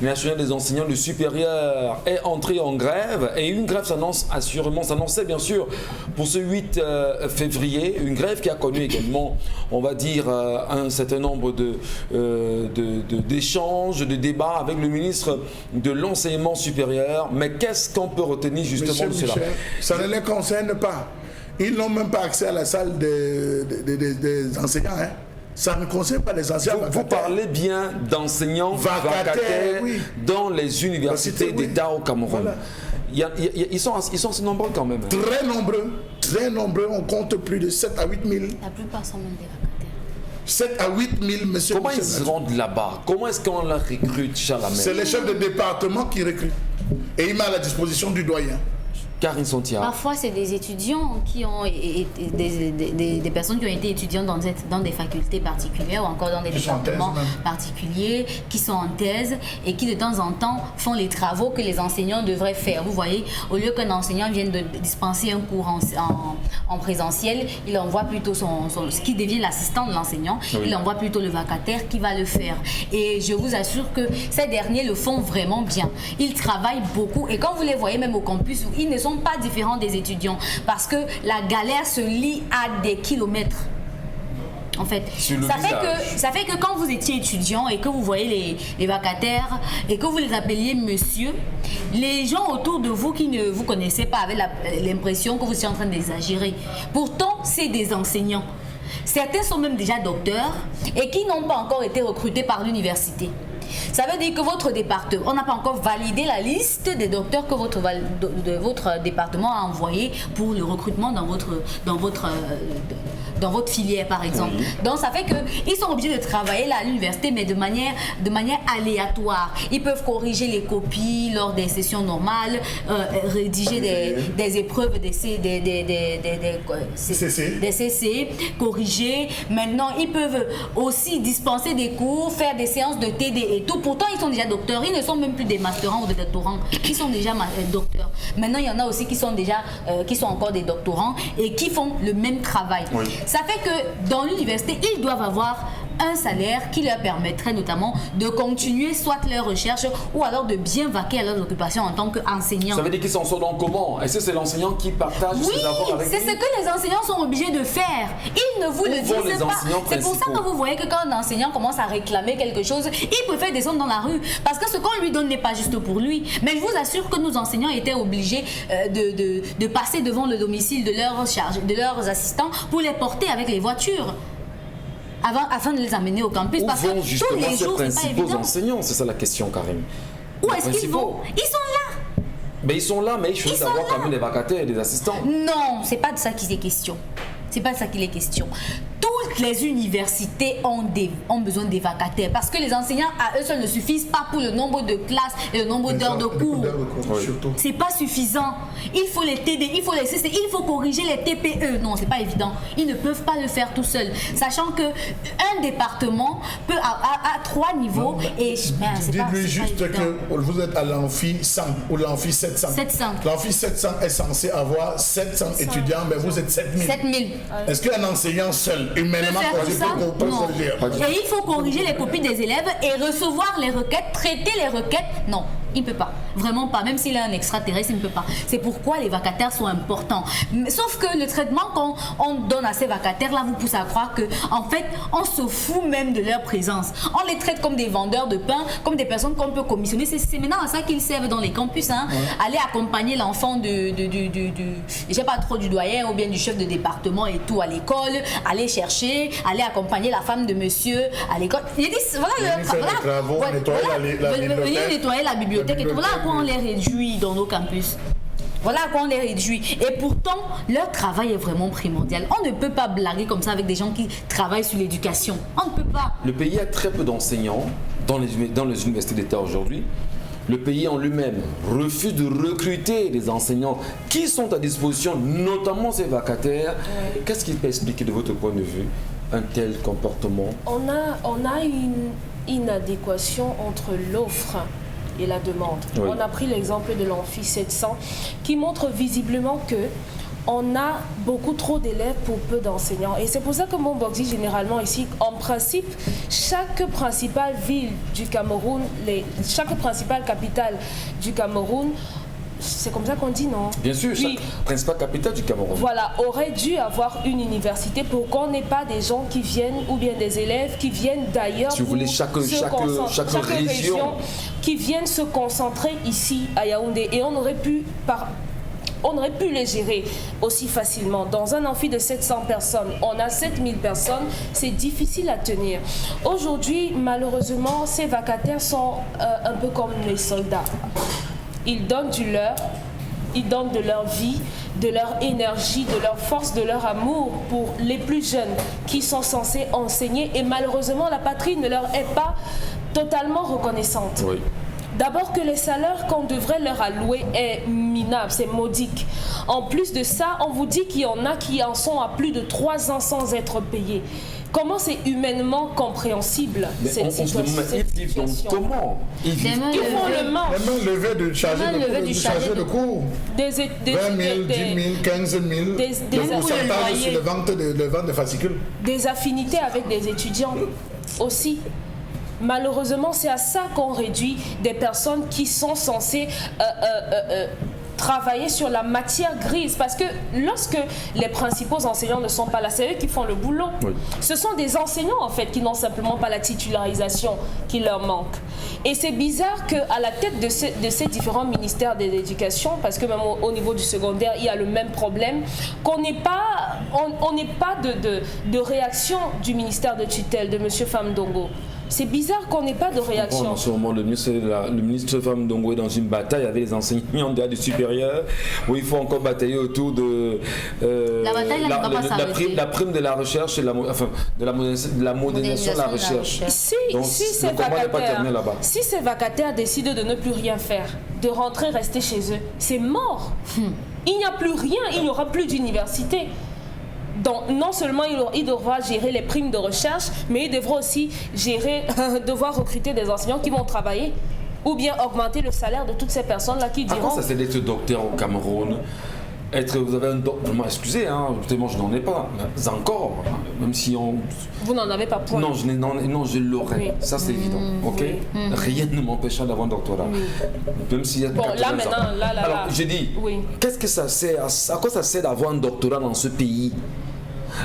national des enseignants du supérieur, est entré en grève. Et une grève s'annonçait bien sûr pour ce 8 février. Une grève qui a connu également, on va dire, un certain nombre d'échanges, de débats avec le ministre de l'enseignement supérieur. Mais qu'est-ce qu'on peut retenir justement de cela? Ça ne les concerne pas. Ils n'ont même pas accès à la salle des enseignants. Ça ne concerne pas les enseignants vacataires. Vous parlez bien d'enseignants vacataires oui, dans les universités d'État au Cameroun. Voilà. Ils sont assez nombreux quand même. Très nombreux. On compte plus de 7 à 8 000. La plupart sont même des vacataires. 7 à 8 000, monsieur. Comment ils se rendent là-bas? Comment est-ce qu'on la recrute, Charles Hamel? C'est les chefs de département qui recrutent. Et il met à la disposition du doyen. Karine Sontia. Parfois, c'est des étudiants qui ont des personnes qui ont été étudiantes dans des facultés particulières ou encore dans des départements particuliers, qui sont en thèse et qui de temps en temps font les travaux que les enseignants devraient faire. Vous voyez, au lieu qu'un enseignant vienne de dispenser un cours en présentiel, il envoie plutôt ce qui devient l'assistant de l'enseignant, il envoie plutôt le vacataire qui va le faire. Et je vous assure que ces derniers le font vraiment bien. Ils travaillent beaucoup et quand vous les voyez même au campus, ils ne sont pas différents des étudiants parce que la galère se lie à des kilomètres. En fait, ça fait que quand vous étiez étudiant et que vous voyez les vacataires et que vous les appeliez monsieur, les gens autour de vous qui ne vous connaissaient pas avaient l'impression que vous étiez en train d'exagérer. Pourtant, c'est des enseignants. Certains sont même déjà docteurs et qui n'ont pas encore été recrutés par l'université. Ça veut dire que votre département, on n'a pas encore validé la liste des docteurs que votre département a envoyé pour le recrutement dans votre filière, par exemple. Oui. Donc ça fait qu'ils sont obligés de travailler là à l'université, mais de manière aléatoire. Ils peuvent corriger les copies lors des sessions normales, rédiger des épreuves, des CC, corriger. Maintenant, ils peuvent aussi dispenser des cours, faire des séances de TD et tout. Pourtant, ils sont déjà docteurs. Ils ne sont même plus des masterants ou des doctorants. Ils sont déjà docteurs. Maintenant, il y en a aussi qui sont encore des doctorants et qui font le même travail. Oui. Ça fait que dans l'université, ils doivent avoir un salaire qui leur permettrait notamment de continuer soit leurs recherches ou alors de bien vaquer à leurs occupations en tant qu'enseignants. Ça veut dire qu'ils s'en sortent en comment? Est-ce que c'est l'enseignant qui partage ses avoirs avec lui? C'est ce que les enseignants sont obligés de faire. Ils ne vous le disent pas. C'est pour ça que vous voyez que quand un enseignant commence à réclamer quelque chose, il préfère descendre dans la rue parce que ce qu'on lui donne n'est pas juste pour lui. Mais je vous assure que nos enseignants étaient obligés de passer devant le domicile de leurs assistants pour les porter avec les voitures. Afin de les amener au campus. Où parce vont que justement tous les jours, ces principaux enseignants? C'est ça la question, Karine. Où est-ce qu'ils vont? Ils sont là. Mais ils sont là, mais il faut savoir quand même des vacataires et des assistants. Non, c'est pas de ça qu'il est question. C'est pas de ça qu'il est question. Toutes les universités ont besoin des vacataires parce que les enseignants à eux seuls ne suffisent pas pour le nombre de classes et le nombre d'heures de cours. Oui. C'est pas suffisant. Il faut les TD, il faut les CC, il faut corriger les TPE. Non, c'est pas évident. Ils ne peuvent pas le faire tout seuls. Sachant que un département peut à 3 niveaux et dites-lui juste que vous êtes à l'amphi 100 ou l'amphi 700. L'amphi 700 est censé avoir 700 étudiants, mais vous êtes 7000. 7000. Est-ce qu'un enseignant seul, humainement, non. Et il faut corriger les copies des élèves et recevoir les requêtes, traiter les requêtes. Non, il ne peut pas. Vraiment pas. Même s'il est un extraterrestre, il ne peut pas. C'est pourquoi les vacataires sont importants. Sauf que le traitement qu'on donne à ces vacataires-là vous pousse à croire qu'en fait, on se fout même de leur présence. On les traite comme des vendeurs de pain, comme des personnes qu'on peut commissionner. C'est maintenant à ça qu'ils servent dans les campus. Hein. Ouais. Aller accompagner l'enfant je sais pas trop, du doyen ou bien du chef de département et tout à l'école, aller chercher, aller accompagner la femme de monsieur à l'école. Ils disent, venez nettoyer la bibliothèque et tout. Voilà à quoi on les réduit dans nos campus. Voilà à quoi on les réduit. Et pourtant, leur travail est vraiment primordial. On ne peut pas blaguer comme ça avec des gens qui travaillent sur l'éducation. On ne peut pas. Le pays a très peu d'enseignants dans les universités d'État aujourd'hui. Le pays en lui-même refuse de recruter des enseignants qui sont à disposition, notamment ces vacataires. Ouais. Qu'est-ce qui peut expliquer de votre point de vue un tel comportement? On a une inadéquation entre l'offre et la demande. Oui. On a pris l'exemple de l'amphi 700 qui montre visiblement que on a beaucoup trop d'élèves pour peu d'enseignants. Et c'est pour ça que Momboxi, généralement ici, en principe, chaque principale ville du Cameroun, chaque principale capitale du Cameroun, c'est comme ça qu'on dit, non? Bien sûr, chaque principale capitale du Cameroun. Voilà, aurait dû avoir une université pour qu'on n'ait pas des gens qui viennent, ou bien des élèves qui viennent d'ailleurs. Si vous voulez, chaque région qui viennent se concentrer ici à Yaoundé. Et on aurait pu les gérer aussi facilement. Dans un amphi de 700 personnes, on a 7000 personnes, c'est difficile à tenir. Aujourd'hui, malheureusement, ces vacataires sont un peu comme les soldats. Ils donnent ils donnent de leur vie, de leur énergie, de leur force, de leur amour pour les plus jeunes qui sont censés enseigner. Et malheureusement, la patrie ne leur est pas totalement reconnaissante. Oui. D'abord que les salaires qu'on devrait leur allouer est minable, c'est modique. En plus de ça, on vous dit qu'il y en a qui en sont à plus de 3 ans sans être payés. Comment c'est humainement compréhensible cette situation? Donc comment ils vivent? Ils font le manche. Même levé de chargé de cours. 20 000, 10 000, 15 000. Le pourcentage sur le vente de fascicules. Des affinités avec des étudiants aussi. Malheureusement, c'est à ça qu'on réduit des personnes qui sont censées travailler sur la matière grise, parce que lorsque les principaux enseignants ne sont pas là, c'est eux qui font le boulot. Oui. Ce sont des enseignants en fait qui n'ont simplement pas la titularisation qui leur manque. Et c'est bizarre qu'à la tête de ces différents ministères de l'éducation, parce que même au niveau du secondaire, il y a le même problème, qu'on n'ait pas, de réaction du ministère de tutelle de M. Famdongo. C'est bizarre qu'on n'ait pas de réaction. En ce moment, le ministre Famdongo est dans une bataille avec les enseignants du supérieur, où il faut encore batailler autour de la prime de la recherche et de la modernisation de la recherche. Si ces vacataires décident de ne plus rien faire, de rentrer, rester chez eux, c'est mort. Il n'y a plus rien, il n'y aura plus d'université. Donc, non seulement il devra gérer les primes de recherche, mais il devra aussi devoir recruter des enseignants qui vont travailler ou bien augmenter le salaire de toutes ces personnes-là qui diront... À quoi ça c'est d'être docteur au Cameroun? Vous avez un docteur... Excusez, moi je n'en ai pas, mais encore, même si on... Vous n'en avez pas point. Non, je l'aurais, oui. Ça c'est évident, ok? Oui. Rien ne m'empêchera d'avoir un doctorat. Oui. Même s'il y a... Bon, là maintenant, Alors, j'ai dit, oui. Qu'est-ce que ça sert? À quoi ça sert d'avoir un doctorat dans ce pays?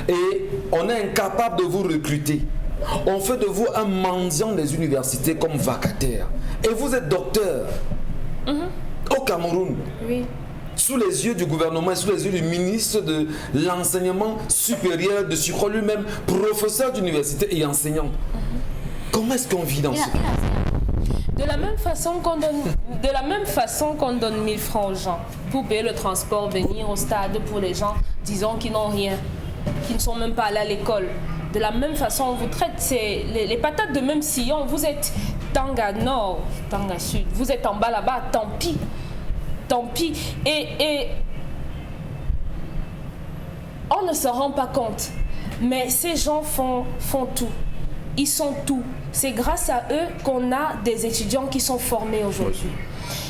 Et on est incapable de vous recruter. On fait de vous un mendiant des universités comme vacataire. Et vous êtes docteur au Cameroun. Oui. Sous les yeux du gouvernement et sous les yeux du ministre de l'enseignement supérieur, de surcroît lui-même, professeur d'université et enseignant. Comment est-ce qu'on vit dans ce pays? De la même façon qu'on donne 1000 francs aux gens pour payer le transport, venir au stade pour les gens, disons, qui n'ont rien, qui ne sont même pas allés à l'école. De la même façon, on vous traite les patates de même sillon. Vous êtes Tanga Nord, Tanga Sud. Vous êtes en bas là-bas, tant pis. Tant pis. Et on ne se rend pas compte. Mais ces gens font tout. Ils sont tout. C'est grâce à eux qu'on a des étudiants qui sont formés aujourd'hui.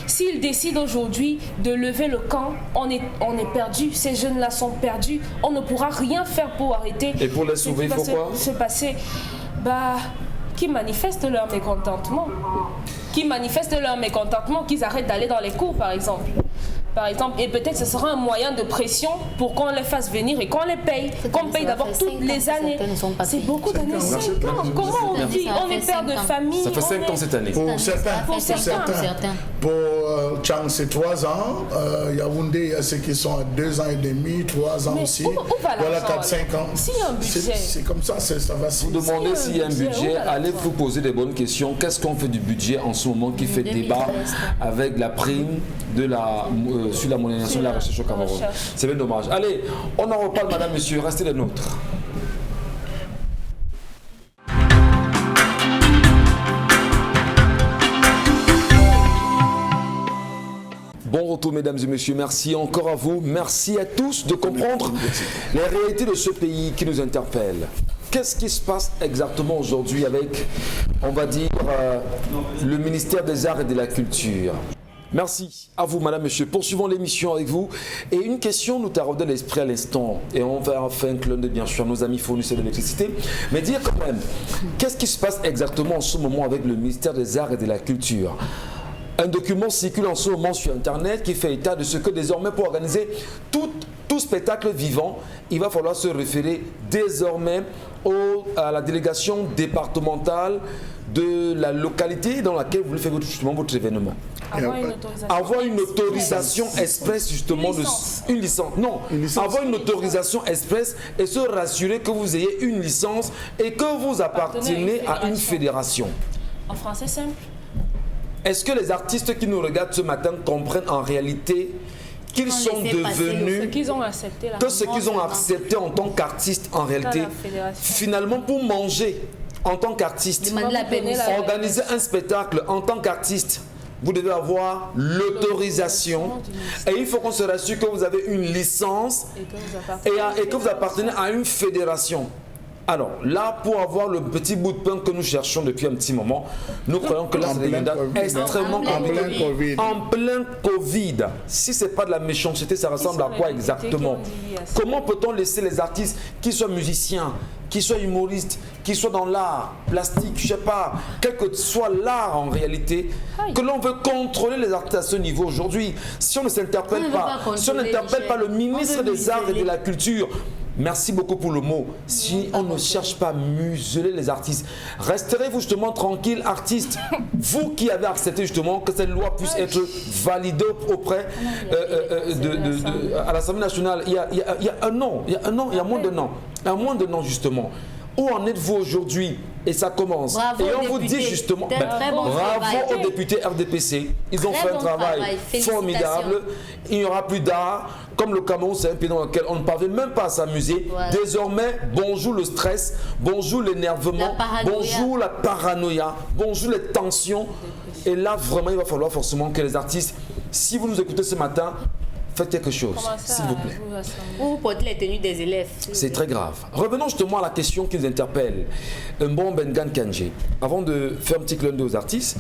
S'ils décident aujourd'hui de lever le camp, on est perdu. Ces jeunes-là sont perdus. On ne pourra rien faire pour arrêter. Et pour les sauver, il faut quoi? Se passer. Qui manifestent leur mécontentement. Qui manifestent leur mécontentement, qu'ils arrêtent d'aller dans les cours, par exemple. Et peut-être ce sera un moyen de pression pour qu'on les fasse venir et qu'on les paye. Qu'on paye d'abord toutes les années. C'est beaucoup d'années. 5 ans. Comment on vit? On est père de famille. Ça fait 5 ans cette année. Pour certains. Pour Chang, c'est 3 ans. Yaoundé, il y a ceux qui sont à 2 ans et demi, 3 ans aussi. Voilà 4-5 ans. S'il y a un budget. C'est comme ça, ça va. Vous demandez s'il y a un budget, allez vous poser des bonnes questions. Qu'est-ce qu'on fait du budget en ce moment qui fait débat avec la prime de sur la modernisation de la recherche au Cameroun? C'est bien dommage. Allez, on en reparle, madame, monsieur. Restez les nôtres. Bon retour, mesdames et messieurs. Merci encore à vous. Merci à tous de comprendre les réalités de ce pays qui nous interpelle. Qu'est-ce qui se passe exactement aujourd'hui avec, on va dire, le ministère des Arts et de la Culture? Merci à vous, madame, monsieur. Poursuivons l'émission avec vous. Et une question nous taraudait l'esprit à l'instant. Et on va faire un clin d'œil, bien sûr, à nos amis fournisseurs d'électricité. Mais dire quand même, qu'est-ce qui se passe exactement en ce moment avec le ministère des Arts et de la Culture? Un document circule en ce moment sur Internet qui fait état de ce que désormais, pour organiser tout spectacle vivant, il va falloir se référer désormais à la délégation départementale de la localité dans laquelle vous voulez faire justement votre événement. Avoir une autorisation express justement une licence. Non, avoir une autorisation express et se rassurer que vous ayez une licence et que vous appartenez à une fédération. En français simple. Est-ce que les artistes qui nous regardent ce matin comprennent en réalité qu'ils sont devenus, que ce qu'ils ont accepté en tant qu'artistes en réalité, finalement pour manger en tant qu'artiste, organiser un spectacle en tant qu'artiste, vous devez avoir l'autorisation et il faut qu'on se rassure que vous avez une licence et que vous appartenez à une fédération. Alors là, pour avoir le petit bout de pain que nous cherchons depuis un petit moment, nous croyons que là, c'est une date extrêmement compliquée. En plein Covid. Si ce n'est pas de la méchanceté, ça ressemble à quoi exactement? Comment peut-on laisser les artistes, qu'ils soient musiciens, qu'ils soient humoristes, qu'ils soient dans l'art, plastique, je ne sais pas, quel que soit l'art en réalité, que l'on veut contrôler les artistes à ce niveau aujourd'hui? Si on ne s'interpelle pas, si on n'interpelle pas le ministre des Arts et de la Culture, merci beaucoup pour le mot. Si on ne cherche pas à museler les artistes, resterez-vous justement tranquille, artistes. Vous qui avez accepté justement que cette loi puisse être validée auprès à l'Assemblée nationale. Il y a un an, il y a moins d'un an. moins d'un an justement. Où en êtes-vous aujourd'hui? Et ça commence. Bravo et on vous dit justement, bravo aux députés RDPC. Ils ont fait un travail formidable. Il n'y aura plus d'art. Comme le Cameroun, c'est un pays dans lequel on ne parvient même pas à s'amuser. Voilà. Désormais, bonjour le stress, bonjour l'énervement, bonjour la paranoïa, bonjour les tensions. Et là, vraiment, il va falloir forcément que les artistes, si vous nous écoutez ce matin, faites quelque chose, s'il vous plaît. Vous portez les tenues des élèves. C'est très grave. Revenons justement à la question qui nous interpelle. Un bon Bengan Kandji. Avant de faire un petit clin d'œil aux artistes,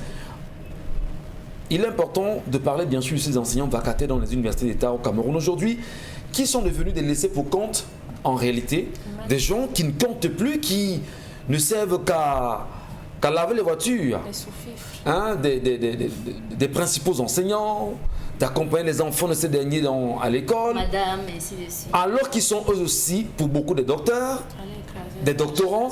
il est important de parler bien sûr de ces enseignants vacataires dans les universités d'État au Cameroun aujourd'hui, qui sont devenus des laissés pour compte en réalité, des gens qui ne comptent plus, qui ne servent qu'à laver les voitures, hein, des principaux enseignants, d'accompagner les enfants de ces derniers à l'école, madame, et ainsi de suite. Alors qu'ils sont eux aussi, pour beaucoup, des docteurs, des doctorants.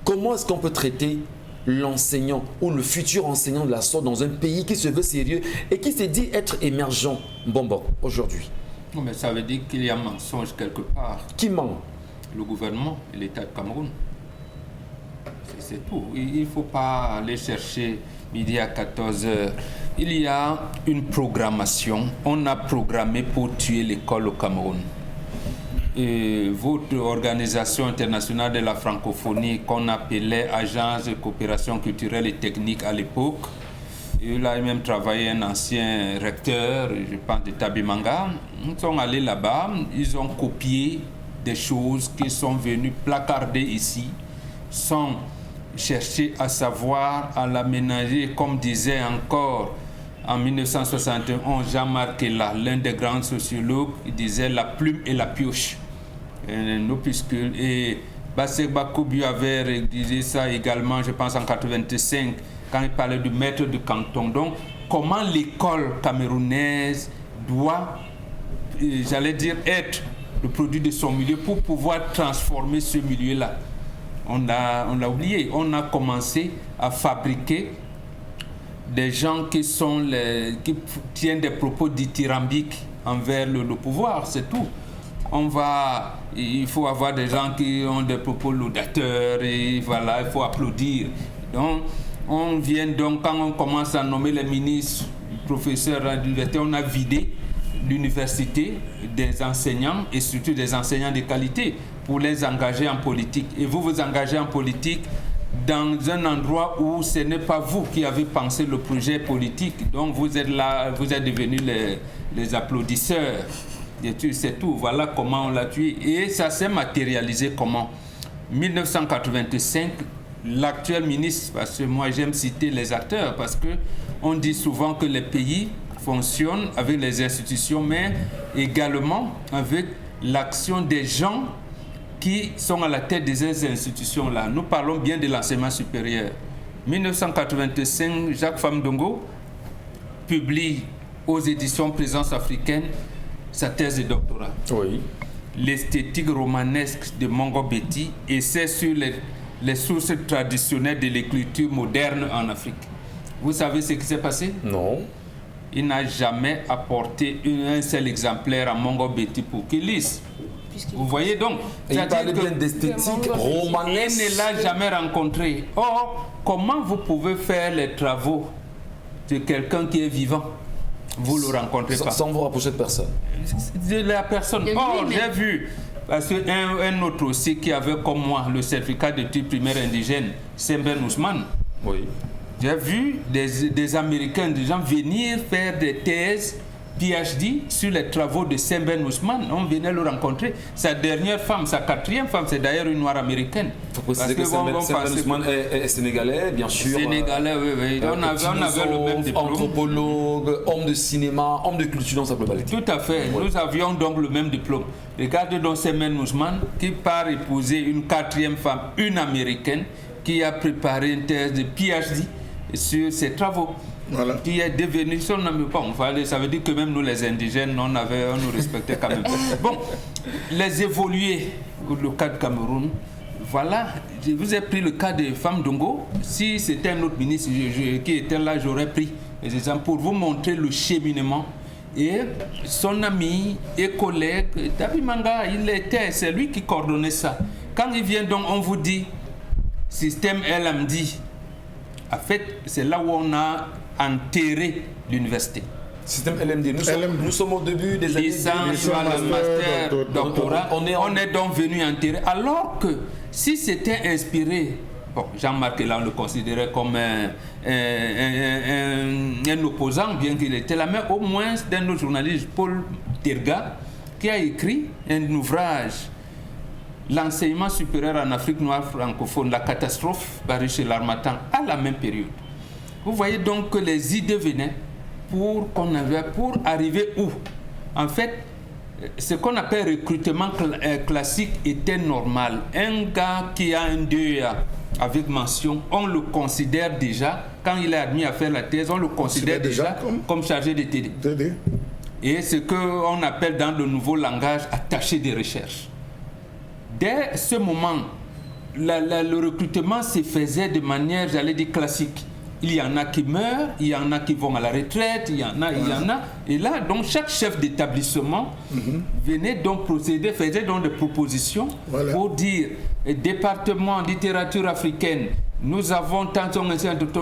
Comment est-ce qu'on peut traiter l'enseignant ou le futur enseignant de la sorte dans un pays qui se veut sérieux et qui se dit être émergent, aujourd'hui? Non, mais ça veut dire qu'il y a un mensonge quelque part. Qui ment? Le gouvernement et l'État de Cameroun. C'est tout. Il ne faut pas aller chercher midi à 14h. Il y a une programmation. On a programmé pour tuer l'école au Cameroun. Et votre organisation internationale de la francophonie, qu'on appelait Agence de coopération culturelle et technique à l'époque, il a même travaillé un ancien recteur, je pense de Tabimanga. Ils sont allés là-bas, ils ont copié des choses qui sont venues placarder ici, sans chercher à savoir, à l'aménager, comme disait encore en 1971 Jean-Marc Ella, l'un des grands sociologues, il disait la plume et la pioche. Et Bassek Bakobu avait rédigé ça également, je pense en 1985, quand il parlait du maître du canton. Donc, comment l'école camerounaise doit, j'allais dire, être le produit de son milieu pour pouvoir transformer ce milieu-là. On l'a oublié. On a commencé à fabriquer des gens qui tiennent des propos dithyrambiques envers le pouvoir, c'est tout. Il faut avoir des gens qui ont des propos laudateurs et voilà, il faut applaudir. Donc, quand on commence à nommer les ministres, professeurs à l'université, on a vidé l'université des enseignants et surtout des enseignants de qualité pour les engager en politique. Et vous vous engagez en politique dans un endroit où ce n'est pas vous qui avez pensé le projet politique. Donc vous êtes là, vous êtes devenus les applaudisseurs. C'est tout. Voilà comment on l'a tué. Et ça s'est matérialisé comment? 1985, l'actuel ministre, parce que moi j'aime citer les acteurs, parce qu'on dit souvent que les pays fonctionnent avec les institutions, mais également avec l'action des gens qui sont à la tête de ces institutions-là. Nous parlons bien de l'enseignement supérieur. 1985, Jacques Famdongo publie aux éditions Présence africaine sa thèse de doctorat. Oui. L'esthétique romanesque de Mongo Betty, et c'est sur les sources traditionnelles de l'écriture moderne en Afrique. Vous savez ce qui s'est passé? Non. Il n'a jamais apporté un seul exemplaire à Mongo Betty pour qu'il lise. Vous voyez donc, il parlait bien d'esthétique romanesque. Il ne l'a jamais rencontré. Or, comment vous pouvez faire les travaux de quelqu'un qui est vivant? Vous ne le rencontrez pas. Sans vous rapprocher de personne. De la personne. Or, j'ai vu, parce qu'un autre aussi qui avait comme moi le certificat d'études primaires indigènes, Semben Ousmane. Oui. J'ai vu des Américains, des gens venir faire des thèses PhD sur les travaux de Saint-Ben Ousmane. On venait le rencontrer. Sa dernière femme, sa quatrième femme, c'est d'ailleurs une noire américaine. Il faut préciser que Saint-Ben Ousmane est sénégalais, bien sûr. Sénégalais, oui. On avait le même diplôme. Anthropologue, homme de cinéma, homme de culture dans sa globalité. Tout à fait. Oui. Nous avions donc le même diplôme. Regardez donc Saint-Ben Ousmane qui part épouser une quatrième femme, une américaine, qui a préparé une thèse de PhD sur ses travaux. Voilà. Qui est devenu son ami. Bon, ça veut dire que même nous les indigènes, on nous respectait quand même. Bon, les évoluer, le cas de Cameroun, voilà, je vous ai pris le cas de Femme Dongo. Si c'était un autre ministre qui était là, j'aurais pris les exemples pour vous montrer le cheminement. Et son ami et collègue, Dabi Manga, c'est lui qui coordonnait ça. Quand il vient donc, on vous dit, système LMD, en fait, c'est là où on a enterré l'université. Système LMD. Nous sommes au début des années 2000. Master, doctorat. On est donc venu enterrer. Alors que si c'était inspiré, bon, Jean-Marc là, on le considérait comme un opposant, bien qu'il était là, mais au moins d'un autre journaliste, Paul Terga, qui a écrit un ouvrage, L'enseignement supérieur en Afrique noire francophone, la catastrophe, paru chez l'Harmattan, à la même période. Vous voyez donc que les idées venaient pour arriver où? En fait, ce qu'on appelle recrutement classique était normal. Un gars qui a un DEA avec mention, on le considère déjà, quand il est admis à faire la thèse, on le considère déjà comme chargé de TD. Et ce qu'on appelle dans le nouveau langage attaché de recherche. Dès ce moment, le recrutement se faisait de manière, j'allais dire, classique. Il y en a qui meurent, il y en a qui vont à la retraite, il y en a. Et là, donc, chaque chef d'établissement venait donc procéder, faisait donc des propositions pour dire, département littérature africaine, nous avons tant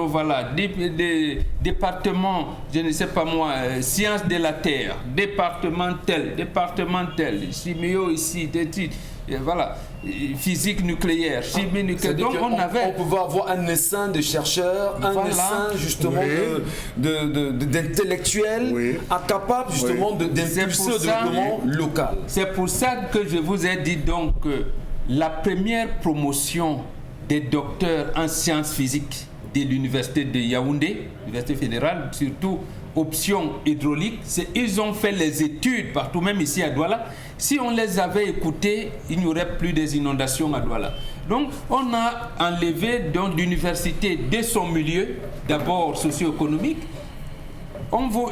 voilà, des départements, je ne sais pas moi, sciences de la terre, département tel, chimio ici, des titres. Et voilà, physique nucléaire, chimie nucléaire. Donc on pouvait avoir un essaim de chercheurs, un essaim justement d'intellectuels, incapables justement d'impulser le développement local. C'est pour ça que je vous ai dit donc que la première promotion des docteurs en sciences physiques de l'université de Yaoundé, l'université fédérale, surtout option hydraulique, ils ont fait les études partout, même ici à Douala. Si on les avait écoutés, il n'y aurait plus des inondations à Douala. Donc, on a enlevé l'université de son milieu, d'abord socio-économique.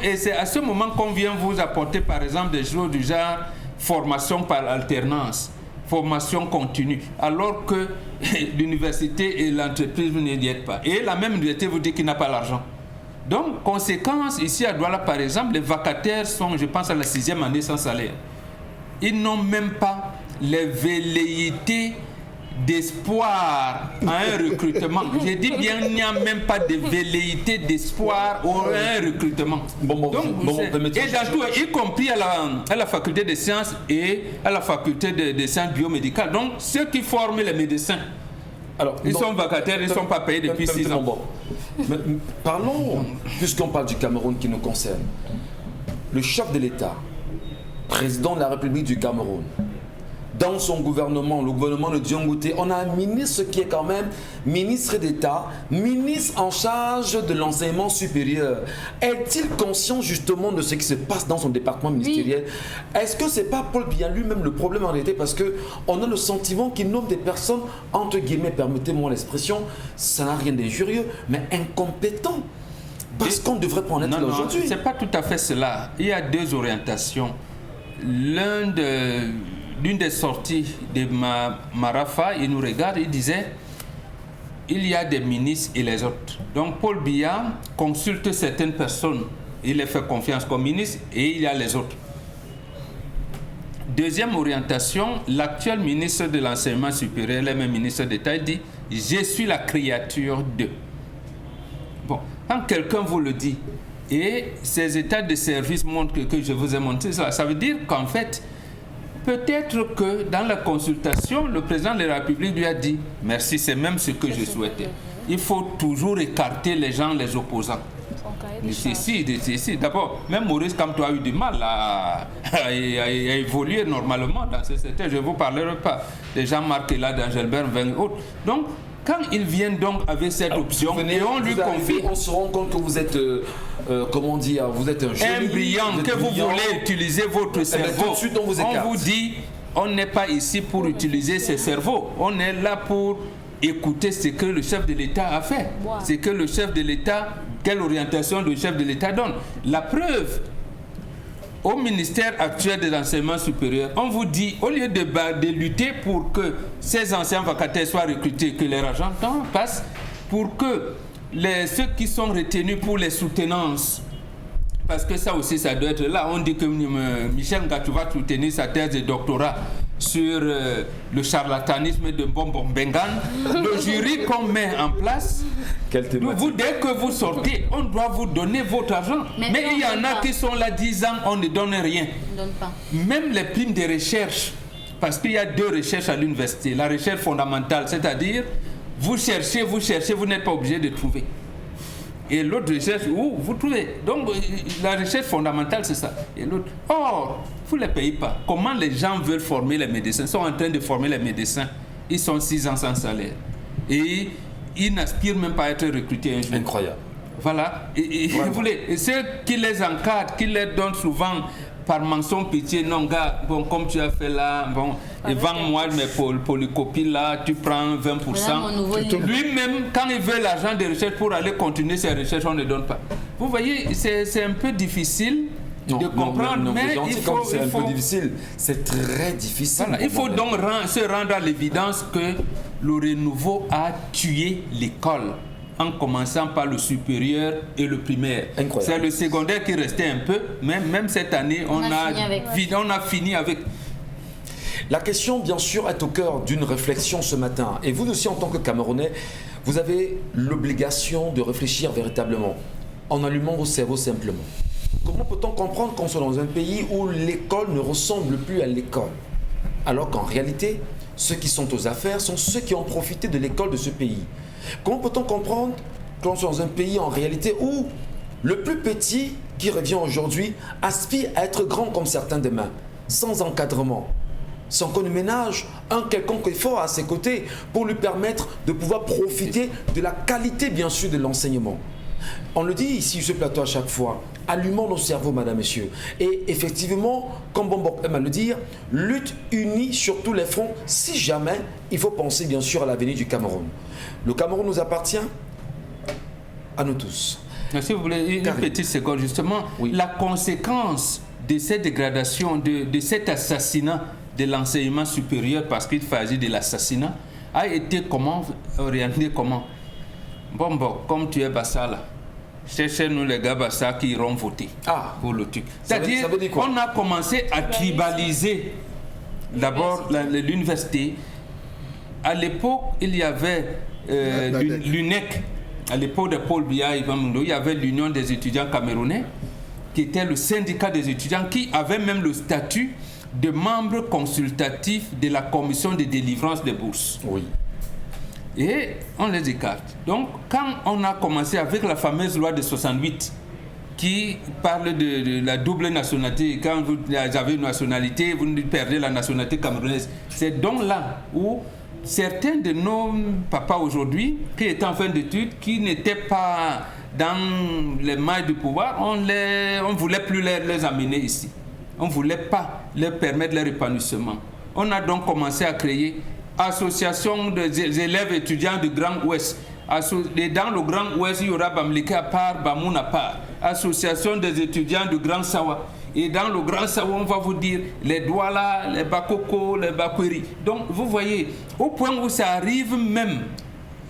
Et c'est à ce moment qu'on vient vous apporter, par exemple, des choses du genre formation par alternance, formation continue, alors que l'université et l'entreprise n'y aident pas. Et la même université vous dit qu'il n'a pas l'argent. Donc, conséquence, ici à Douala, par exemple, les vacataires sont, je pense, à la 6e année sans salaire. Ils n'ont même pas les velléités d'espoir à un recrutement. Je dis bien, il n'y a même pas de velléité d'espoir à un recrutement. Et dans tout, y compris à la faculté des sciences et à la faculté des sciences biomédicales. Donc, ceux qui forment les médecins, alors, ils sont vacataires, ils ne sont pas payés depuis 6 ans. Mais parlons, puisqu'on parle du Cameroun qui nous concerne. Le chef de l'État, président de la République du Cameroun, dans son gouvernement, le gouvernement de Dion Ngouté, on a un ministre qui est quand même ministre d'État, ministre en charge de l'enseignement supérieur. Est-il conscient justement de ce qui se passe dans son département ministériel? Est-ce que ce n'est pas Paul Biya lui-même le problème en réalité? Parce qu'on a le sentiment qu'il nomme des personnes, entre guillemets, permettez-moi l'expression, ça n'a rien d'injurieux, mais incompétents. Parce qu'on devrait prendre être aujourd'hui. Ce n'est pas tout à fait cela. Il y a deux orientations. L'une des sorties de Marafa, il nous regarde, il disait il y a des ministres et les autres. Donc Paul Biya consulte certaines personnes, il les fait confiance comme ministre et il y a les autres. Deuxième orientation, l'actuel ministre de l'enseignement supérieur, le même ministre d'État, dit je suis la créature de. Bon, quand quelqu'un vous le dit et ces états de service montrent que je vous ai montré ça veut dire qu'en fait, peut-être que dans la consultation, le président de la République lui a dit « Merci, c'est même ce que je souhaitais ». il faut toujours écarter les gens, les opposants. D'abord, même Maurice Kamto a eu du mal à évoluer normalement dans ce secteur. Je ne vous parlerai pas des Jean-Marc là, d'Angelbert, 20 autres. Donc, quand ils viennent donc avec cette option, et on lui confie... On se rend compte que vous êtes, comment dire, vous êtes un génie, brillant, que vous voulez utiliser votre cerveau. Tout de suite, on vous dit, on n'est pas ici pour utiliser ses cerveaux. On est là pour écouter ce que le chef de l'État a fait. Wow. Ce que le chef de l'État, quelle orientation le chef de l'État donne. La preuve, au ministère actuel de l'enseignement supérieur, on vous dit, au lieu de lutter pour que ces anciens vacataires soient recrutés, que les agents passent, pour que ceux qui sont retenus pour les soutenances, parce que ça aussi, ça doit être là, on dit que Michel Ngatou va soutenir sa thèse de doctorat sur le charlatanisme de Bonbon Bengan. Le jury qu'on met en place, dès que vous sortez, on doit vous donner votre argent. Mais il y en a qui sont là 10 ans, on ne donne rien. Même les primes de recherche, parce qu'il y a 2 recherches à l'université. La recherche fondamentale, c'est-à-dire, vous cherchez, vous n'êtes pas obligé de trouver. Et l'autre recherche, vous trouvez. Donc, la recherche fondamentale, c'est ça. Et l'autre, or, vous ne les payez pas. Comment les gens veulent former les médecins? Ils sont en train de former les médecins. Ils sont 6 ans sans salaire. Et ils n'aspirent même pas à être recrutés un jour. Incroyable. Voilà. Et ceux qui les encadrent, qui les donnent souvent par mention pitié, non gars, bon, comme tu as fait là, bon, et vends-moi mes polycopies là, tu prends 20%. Lui-même, quand il veut l'argent de recherche pour aller continuer ses recherches, on ne donne pas. Vous voyez, c'est un peu difficile de comprendre, mais il faut... C'est un peu difficile, c'est très difficile. Voilà, il faut donc se rendre à l'évidence que le renouveau a tué l'école, en commençant par le supérieur et le primaire. C'est le secondaire qui restait un peu, mais même cette année, on a fini avec. La question, bien sûr, est au cœur d'une réflexion ce matin. Et vous aussi, en tant que Camerounais, vous avez l'obligation de réfléchir véritablement, en allumant vos cerveaux simplement. Comment peut-on comprendre qu'on soit dans un pays où l'école ne ressemble plus à l'école, alors qu'en réalité, ceux qui sont aux affaires sont ceux qui ont profité de l'école de ce pays? Comment peut-on comprendre qu'on soit dans un pays en réalité où le plus petit qui revient aujourd'hui aspire à être grand comme certains demain, sans encadrement, sans qu'on ne ménage un quelconque effort à ses côtés pour lui permettre de pouvoir profiter de la qualité bien sûr de l'enseignement? On le dit ici sur ce plateau à chaque fois, allumons nos cerveaux, madame, messieurs. Et effectivement, comme Bombok aime à le dire, lutte unie sur tous les fronts, si jamais il faut penser bien sûr à l'avenir du Cameroun. Le Cameroun nous appartient à nous tous. Si vous voulez, une petite seconde, justement, la conséquence de cette dégradation, de cet assassinat de l'enseignement supérieur, parce qu'il s'agit de l'assassinat, a été orienté comment? Bon, comme tu es Bassa là, cherchez-nous les gars Bassa qui iront voter pour le truc. C'est-à-dire qu'on a commencé à tribaliser d'abord l'université. À l'époque, il y avait l'UNEC, à l'époque de Paul Biya, il y avait l'Union des étudiants camerounais, qui était le syndicat des étudiants, qui avait même le statut de membre consultatif de la commission de délivrance des bourses. Oui. Et on les écarte. Donc, quand on a commencé avec la fameuse loi de 68, qui parle de la double nationalité, quand vous avez une nationalité, vous perdez la nationalité camerounaise. C'est donc là où certains de nos papas aujourd'hui, qui étaient en fin d'études, qui n'étaient pas dans les mailles du pouvoir, on ne voulait plus les amener ici. On ne voulait pas leur permettre leur épanouissement. On a donc commencé à créer association des élèves étudiants du Grand Ouest. Et dans le Grand Ouest, il y aura Bamlika à part, Bamoun à part. Association des étudiants du Grand Sawa. Et dans le Grand Sawa, on va vous dire les Douala, les Bakoko, les Bakweri. Donc, vous voyez, au point où ça arrive même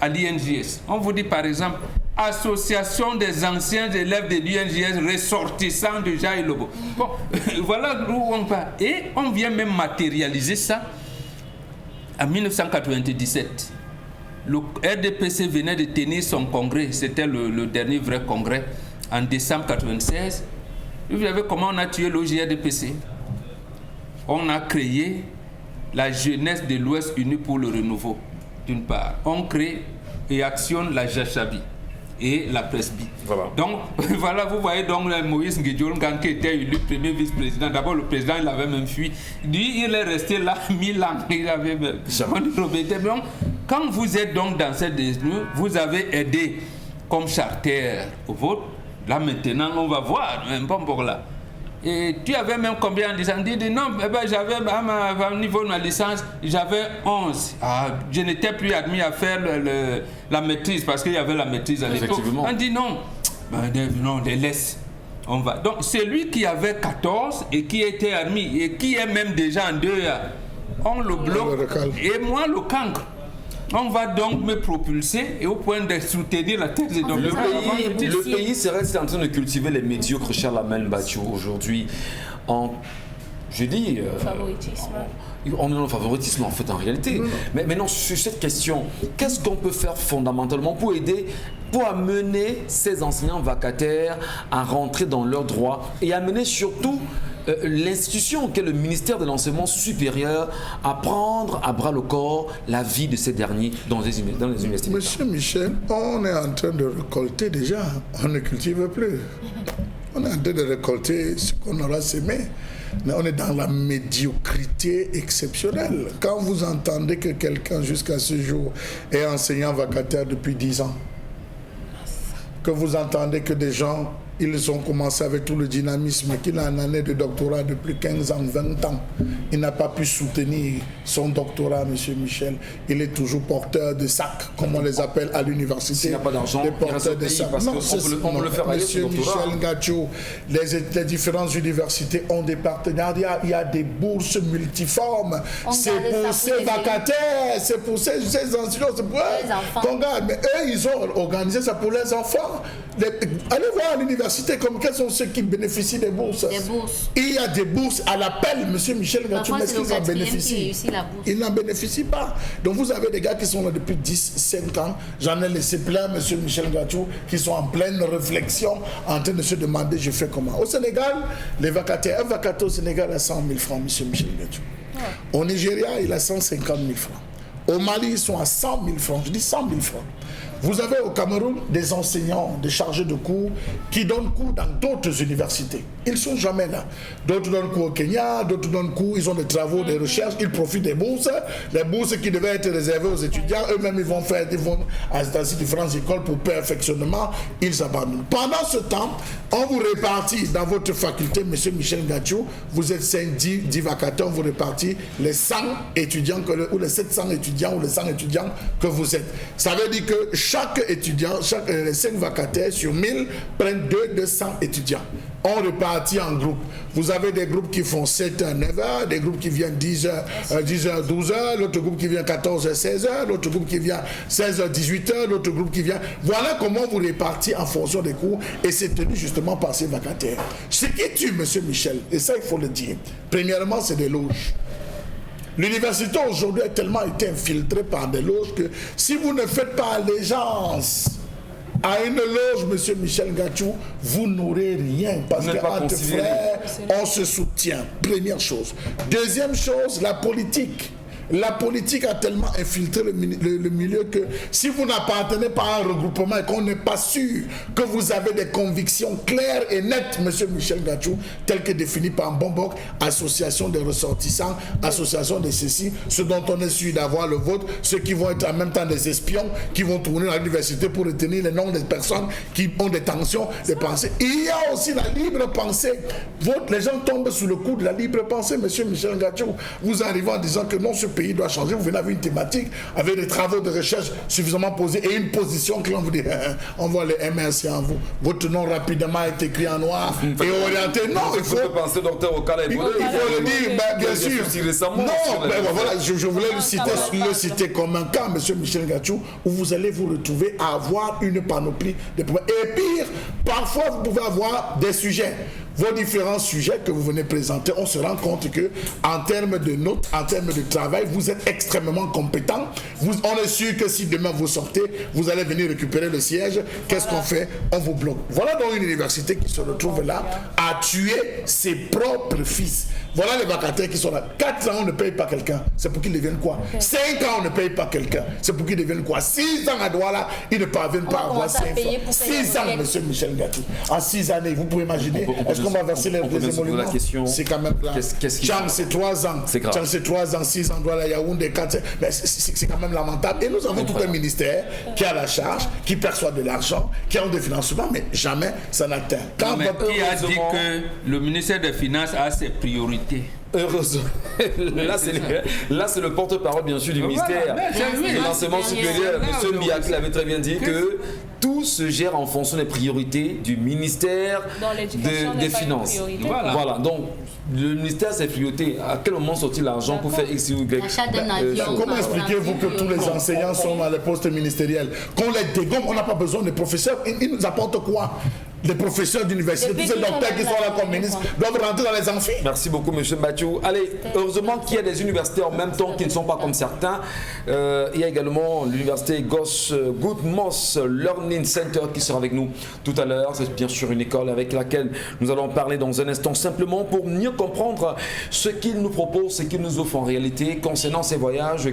à l'INJS. On vous dit par exemple, association des anciens élèves de l'INJS ressortissants de Jaï Lobo. Bon, voilà où on va. Et on vient même matérialiser ça. En 1997, le RDPC venait de tenir son congrès, c'était le dernier vrai congrès, en décembre 1996. Vous savez comment on a tué l'OJRDPC? On a créé la jeunesse de l'Ouest unie pour le renouveau, d'une part. On crée et Action, la Jachabi et la Presby. Voilà. Donc, voilà, vous voyez donc Moïse Nguédiolngan qui était élu premier vice-président. D'abord, le président, il avait même fui. Lui, il est resté là 1000 ans. Il avait même... Donc, quand vous êtes donc dans cette décision, vous avez aidé comme charter au vote. Là, maintenant, on va voir un bon pour là. Et tu avais même combien de licences? Il dit non, j'avais au niveau de ma licence, j'avais 11. Je n'étais plus admis à faire la maîtrise parce qu'il y avait la maîtrise à l'époque. On dit non, non, laisse. On va. Donc c'est lui qui avait 14 et qui était admis et qui est même déjà en 2 ans. On le bloque et moi le cancre. On va donc me propulser et au point de soutenir la thèse. Le pays serait en train de cultiver les médiocres Charlamagne Bathiou aujourd'hui je dis... favoritisme. On est dans le favoritisme en fait en réalité. Mais maintenant sur cette question, qu'est-ce qu'on peut faire fondamentalement pour aider, pour amener ces enseignants vacataires à rentrer dans leurs droits et amener surtout l'institution qu'est le ministère de l'enseignement supérieur à prendre à bras le corps la vie de ces derniers dans les universités. Monsieur Michel, on est en train de récolter déjà, on ne cultive plus. On est en train de récolter ce qu'on aura semé. Mais on est dans la médiocrité exceptionnelle. Quand vous entendez que quelqu'un jusqu'à ce jour est enseignant vacataire depuis 10 ans, que vous entendez que des gens, ils ont commencé avec tout le dynamisme, qu'il a une année de doctorat depuis 15 ans, 20 ans. Il n'a pas pu soutenir son doctorat, M. Michel. Il est toujours porteur de sacs, comme on les appelle à l'université. S'il n'y a pas d'argent, il reste au pays parce qu'on peut le faire ailleurs, ce doctorat. Michel Ngacho, les différentes universités ont des partenariats. Il y a des bourses multiformes. C'est pour ces vacataires, c'est pour ces enseignants, c'est pour eux qu'on garde. Mais eux, ils ont organisé ça pour les enfants. Allez voir à l'université comme quels sont ceux qui bénéficient des bourses. Il y a des bourses à l'appel, M. Michel Ngacho, mais est-ce qu'ils en bénéficient? Ils n'en bénéficient pas. Donc vous avez des gars qui sont là depuis 10, 5 ans. J'en ai laissé plein, M. Michel Ngacho, qui sont en pleine réflexion, en train de se demander je fais comment. Au Sénégal, les vacataires, un vacataire au Sénégal a 100 000 francs, M. Michel Ngacho. Au Nigeria, il a 150 000 francs. Au Mali, ils sont à 100 000 francs. Je dis 100 000 francs. Vous avez au Cameroun des enseignants, des chargés de cours qui donnent cours dans d'autres universités. Ils ne sont jamais là. D'autres donnent cours au Kenya, d'autres donnent cours, ils ont des travaux, des recherches, ils profitent des bourses. Les bourses qui devaient être réservées aux étudiants, eux-mêmes ils vont à différentes écoles pour perfectionnement, ils abandonnent. Pendant ce temps, on vous répartit dans votre faculté, M. Michel Ngacho, vous êtes 10 vacataires, on vous répartit les 100 étudiants, ou les 700 étudiants, ou les 100 étudiants que vous êtes. Ça veut dire que chaque étudiant, les 5 vacataires sur 1000 prennent 200 étudiants. On répartit en groupes. Vous avez des groupes qui font 7h, 9h, des groupes qui viennent 10h, 12h, l'autre groupe qui vient 14h, 16h, l'autre groupe qui vient 16h, 18h, l'autre groupe qui vient... Voilà comment vous répartissez en fonction des cours et c'est tenu justement par ces vacataires. Ce qui tue, M. Michel, et ça il faut le dire, premièrement c'est des loges. L'université aujourd'hui a tellement été infiltrée par des loges que si vous ne faites pas allégeance à une loge, M. Michel Ngacho, vous n'aurez rien. Parce qu'entre frères, on se soutient. Première chose. Deuxième chose, la politique. La politique a tellement infiltré le milieu que si vous n'appartenez pas à un regroupement et qu'on n'est pas sûr que vous avez des convictions claires et nettes, M. Michel Ngacho, telles que définies par Bombok, association des ressortissants, association de ceci, ce dont on est sûr d'avoir le vote, ceux qui vont être en même temps des espions, qui vont tourner à l'université pour retenir les noms des personnes qui ont des tensions, des pensées. Il y a aussi la libre pensée. Les gens tombent sous le coup de la libre pensée, M. Michel Ngacho. Vous arrivez en disant que non, ce pays doit changer, vous venez avec une thématique, avec des travaux de recherche suffisamment posés et une position que l'on vous dit, on voit les MRC en vous. Votre nom rapidement est écrit en noir et orienté. Non, il faut penser, docteur Okala, il faut le dire, bien sûr. Non, voilà, je voulais le citer comme un cas, M. Michel Ngacho, où vous allez vous retrouver à avoir une panoplie de problèmes. Et pire, parfois vous pouvez avoir des sujets. vos différents sujets que vous venez présenter, on se rend compte que en termes de notes, en termes de travail, vous êtes extrêmement compétent. On est sûr que si demain vous sortez, vous allez venir récupérer le siège. Qu'est-ce qu'on fait? On vous bloque. Voilà donc une université qui se retrouve là à tuer ses propres fils. Voilà les vacataires qui sont là. 4 ans, on ne paye pas quelqu'un. C'est pour qu'ils deviennent quoi? 5 ans, on ne paye pas quelqu'un. C'est pour qu'ils deviennent quoi? 6 ans à Douala, ils ne parviennent pas à avoir 5 ans. 6 ans, monsieur Michel Gatti. En 6 années, vous pouvez imaginer. Est-ce qu'on va verser les émoluments? C'est quand même là. Tchang, c'est 3 ans. Tchang, c'est 3 ans, 6 ans, Douala, Yaoundé, 4 ans. C'est quand même lamentable. Et nous avons tout un ministère qui a la charge, qui perçoit de l'argent, qui a des financements, mais jamais ça n'atteint. Qui a dit que le ministère des Finances a ses priorités? Heureusement. Là, c'est le porte-parole, bien sûr, du ministère du l'enseignement supérieur. M. Mbiaki l'avait très bien dit que tout se gère en fonction des priorités du ministère des Finances. Voilà. Donc, le ministère, c'est priorité. À quel moment sort-il l'argent pour faire X ou Y? Comment expliquez-vous que tous les enseignants sont dans les postes ministériels? Qu'on les dégomme, on n'a pas besoin de professeurs. Ils nous apportent quoi? Les professeurs d'université, tous ces docteurs qui sont là comme ministres doivent rentrer dans les amphis. Merci beaucoup, M. Bachou. Allez, heureusement qu'il y a des universités en même temps qui ne sont pas comme certains. Il y a également l'université Good Moss Learning Center qui sera avec nous tout à l'heure. C'est bien sûr une école avec laquelle nous allons parler dans un instant, simplement pour mieux comprendre ce qu'ils nous proposent, ce qu'ils nous offrent en réalité concernant ces voyages,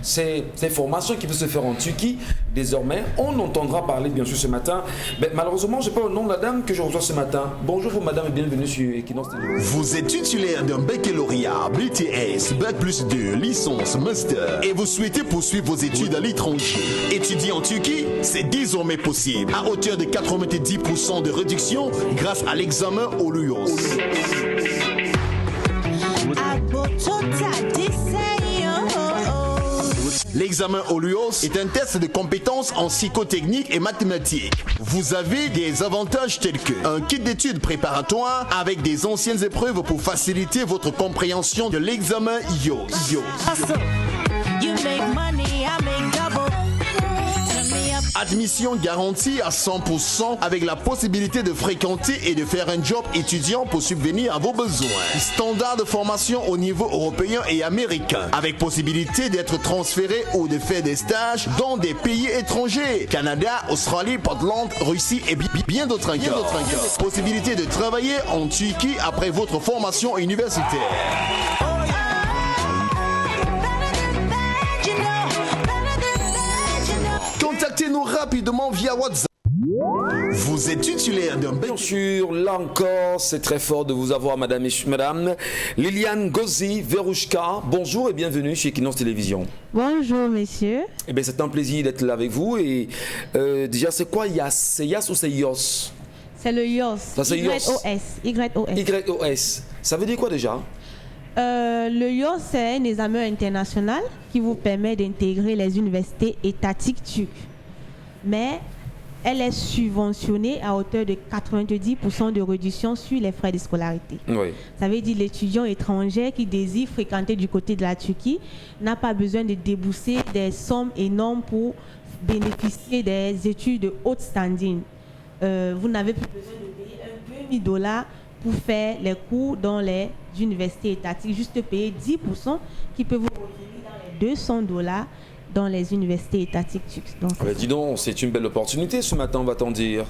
ces formations qui peuvent se faire en Turquie. Désormais, on entendra parler bien sûr ce matin. Mais malheureusement, je n'ai pas le nom de la dame que je reçois ce matin. Bonjour vous madame et bienvenue sur Equinox TV. Vous êtes titulaire d'un baccalauréat, BTS, Bac+2, licence, master et vous souhaitez poursuivre vos études à l'étranger. Étudier en Turquie, c'est désormais possible à hauteur de 90% de réduction grâce à l'examen OLUOS. L'examen OLUOS est un test de compétences en psychotechnique et mathématiques. Vous avez des avantages tels que un kit d'études préparatoire avec des anciennes épreuves pour faciliter votre compréhension de l'examen IOS. Admission garantie à 100% avec la possibilité de fréquenter et de faire un job étudiant pour subvenir à vos besoins. Standard de formation au niveau européen et américain avec possibilité d'être transféré ou de faire des stages dans des pays étrangers. Canada, Australie, Portland, Russie et bien d'autres encore. Possibilité de travailler en Turquie après votre formation universitaire. Contactez-nous rapidement via WhatsApp. Vous êtes titulaire d'un Bien sûr, là encore, c'est très fort de vous avoir, madame Liliane Ngozi Verouchka. Bonjour et bienvenue chez Equinox Télévision. Bonjour, monsieur. Eh bien, c'est un plaisir d'être là avec vous. Et déjà, c'est quoi YAS? C'est YAS ou c'est YOS? C'est le YOS. Ça, c'est YOS. YOS. Ça veut dire quoi déjà? Le YOS, c'est un examen international qui vous permet d'intégrer les universités étatiques turques. Mais elle est subventionnée à hauteur de 90% de réduction sur les frais de scolarité. Oui. Ça veut dire que l'étudiant étranger qui désire fréquenter du côté de la Turquie n'a pas besoin de débourser des sommes énormes pour bénéficier des études de haute standing. Vous n'avez plus besoin de payer $2,000 pour faire les cours dans les universités étatiques, juste payer 10% qui peut vous retenir dans les $200 dans les universités étatiques turques. Donc, dis donc, c'est une belle opportunité ce matin, on va t'en dire.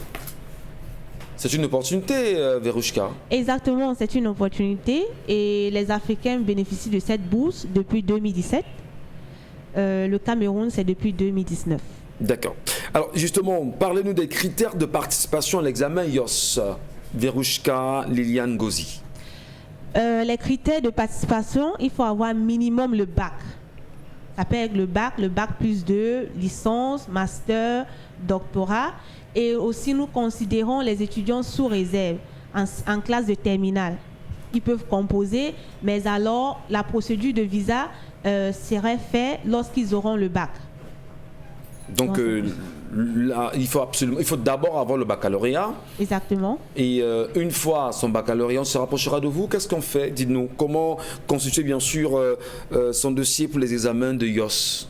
C'est une opportunité, Verouchka. Exactement, c'est une opportunité et les Africains bénéficient de cette bourse depuis 2017. Le Cameroun, c'est depuis 2019. D'accord. Alors justement, parlez-nous des critères de participation à l'examen YOS. Verouchka, Liliane Ngozi. Les critères de participation, il faut avoir minimum le bac. Ça peut être le bac +2, licence, master, doctorat. Et aussi, nous considérons les étudiants sous réserve, en classe de terminale. Ils peuvent composer, mais alors la procédure de visa serait faite lorsqu'ils auront le bac. Donc là, il faut d'abord avoir le baccalauréat. Exactement. Et une fois son baccalauréat, on se rapprochera de vous. Qu'est-ce qu'on fait? Dites-nous, comment constituer bien sûr son dossier pour les examens de YOS?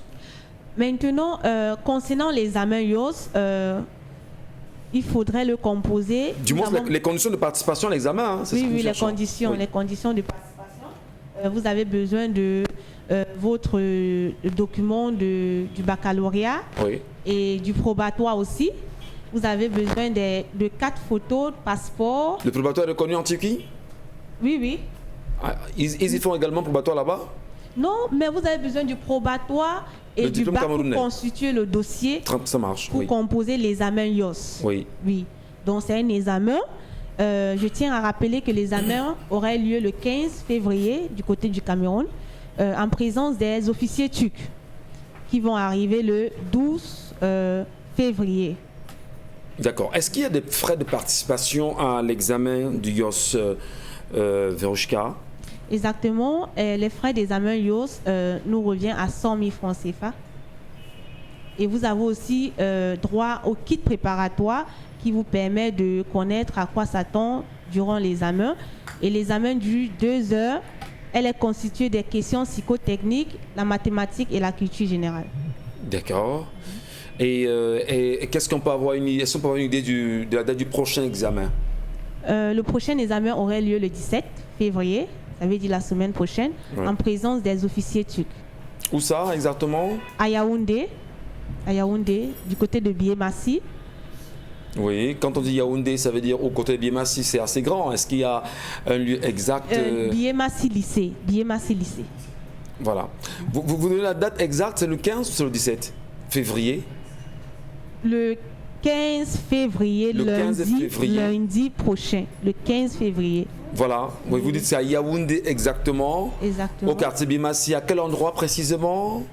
Maintenant, concernant les examens YOS, il faudrait le composer. Du moins, les conditions de participation à l'examen, hein, c'est ce que nous les cherchons. conditions, Oui. les conditions de participation. Vous avez besoin de votre document du baccalauréat Oui. et du probatoire aussi. Vous avez besoin de 4 photos de passeport. Le probatoire est reconnu en Turquie? Oui, oui. Ah, ils y font également probatoire là-bas? Non, mais vous avez besoin du probatoire et Le du diplôme bac pour camerounais. constituer le dossier Ça marche, pour oui. composer l'examen IOS. Oui. Oui. Donc c'est un examen. Je tiens à rappeler que l'examen aurait lieu le 15 février du côté du Cameroun en présence des officiers turcs qui vont arriver le 12 février. D'accord. Est-ce qu'il y a des frais de participation à l'examen du IOS Verouchka? Exactement. Les frais d'examen IOS nous revient à 100 000 francs CFA. Et vous avez aussi droit au kit préparatoire qui vous permet de connaître à quoi s'attendre durant l'examen. Et l'examen dure 2 heures. Elle est constituée des questions psychotechniques, la mathématique et la culture générale. D'accord. Et qu'est-ce qu'on peut avoir une idée, est-ce qu'on peut avoir une idée de la date du prochain examen? Le prochain examen aurait lieu le 17 février, ça veut dire la semaine prochaine, Ouais. en présence des officiers turcs. Où ça exactement? À Yaoundé, du côté de Biémassi. Oui, quand on dit Yaoundé, ça veut dire au côté de Biémassi, c'est assez grand. Est-ce qu'il y a un lieu exact? Biémassi lycée. Voilà. Vous donnez la date exacte, c'est le 15 ou c'est le 17 février? Le 15 février, Le 15 février. lundi prochain. Le 15 février. Voilà. Oui, vous dites c'est à Yaoundé exactement. Exactement. Au quartier Biémassi. À quel endroit précisément?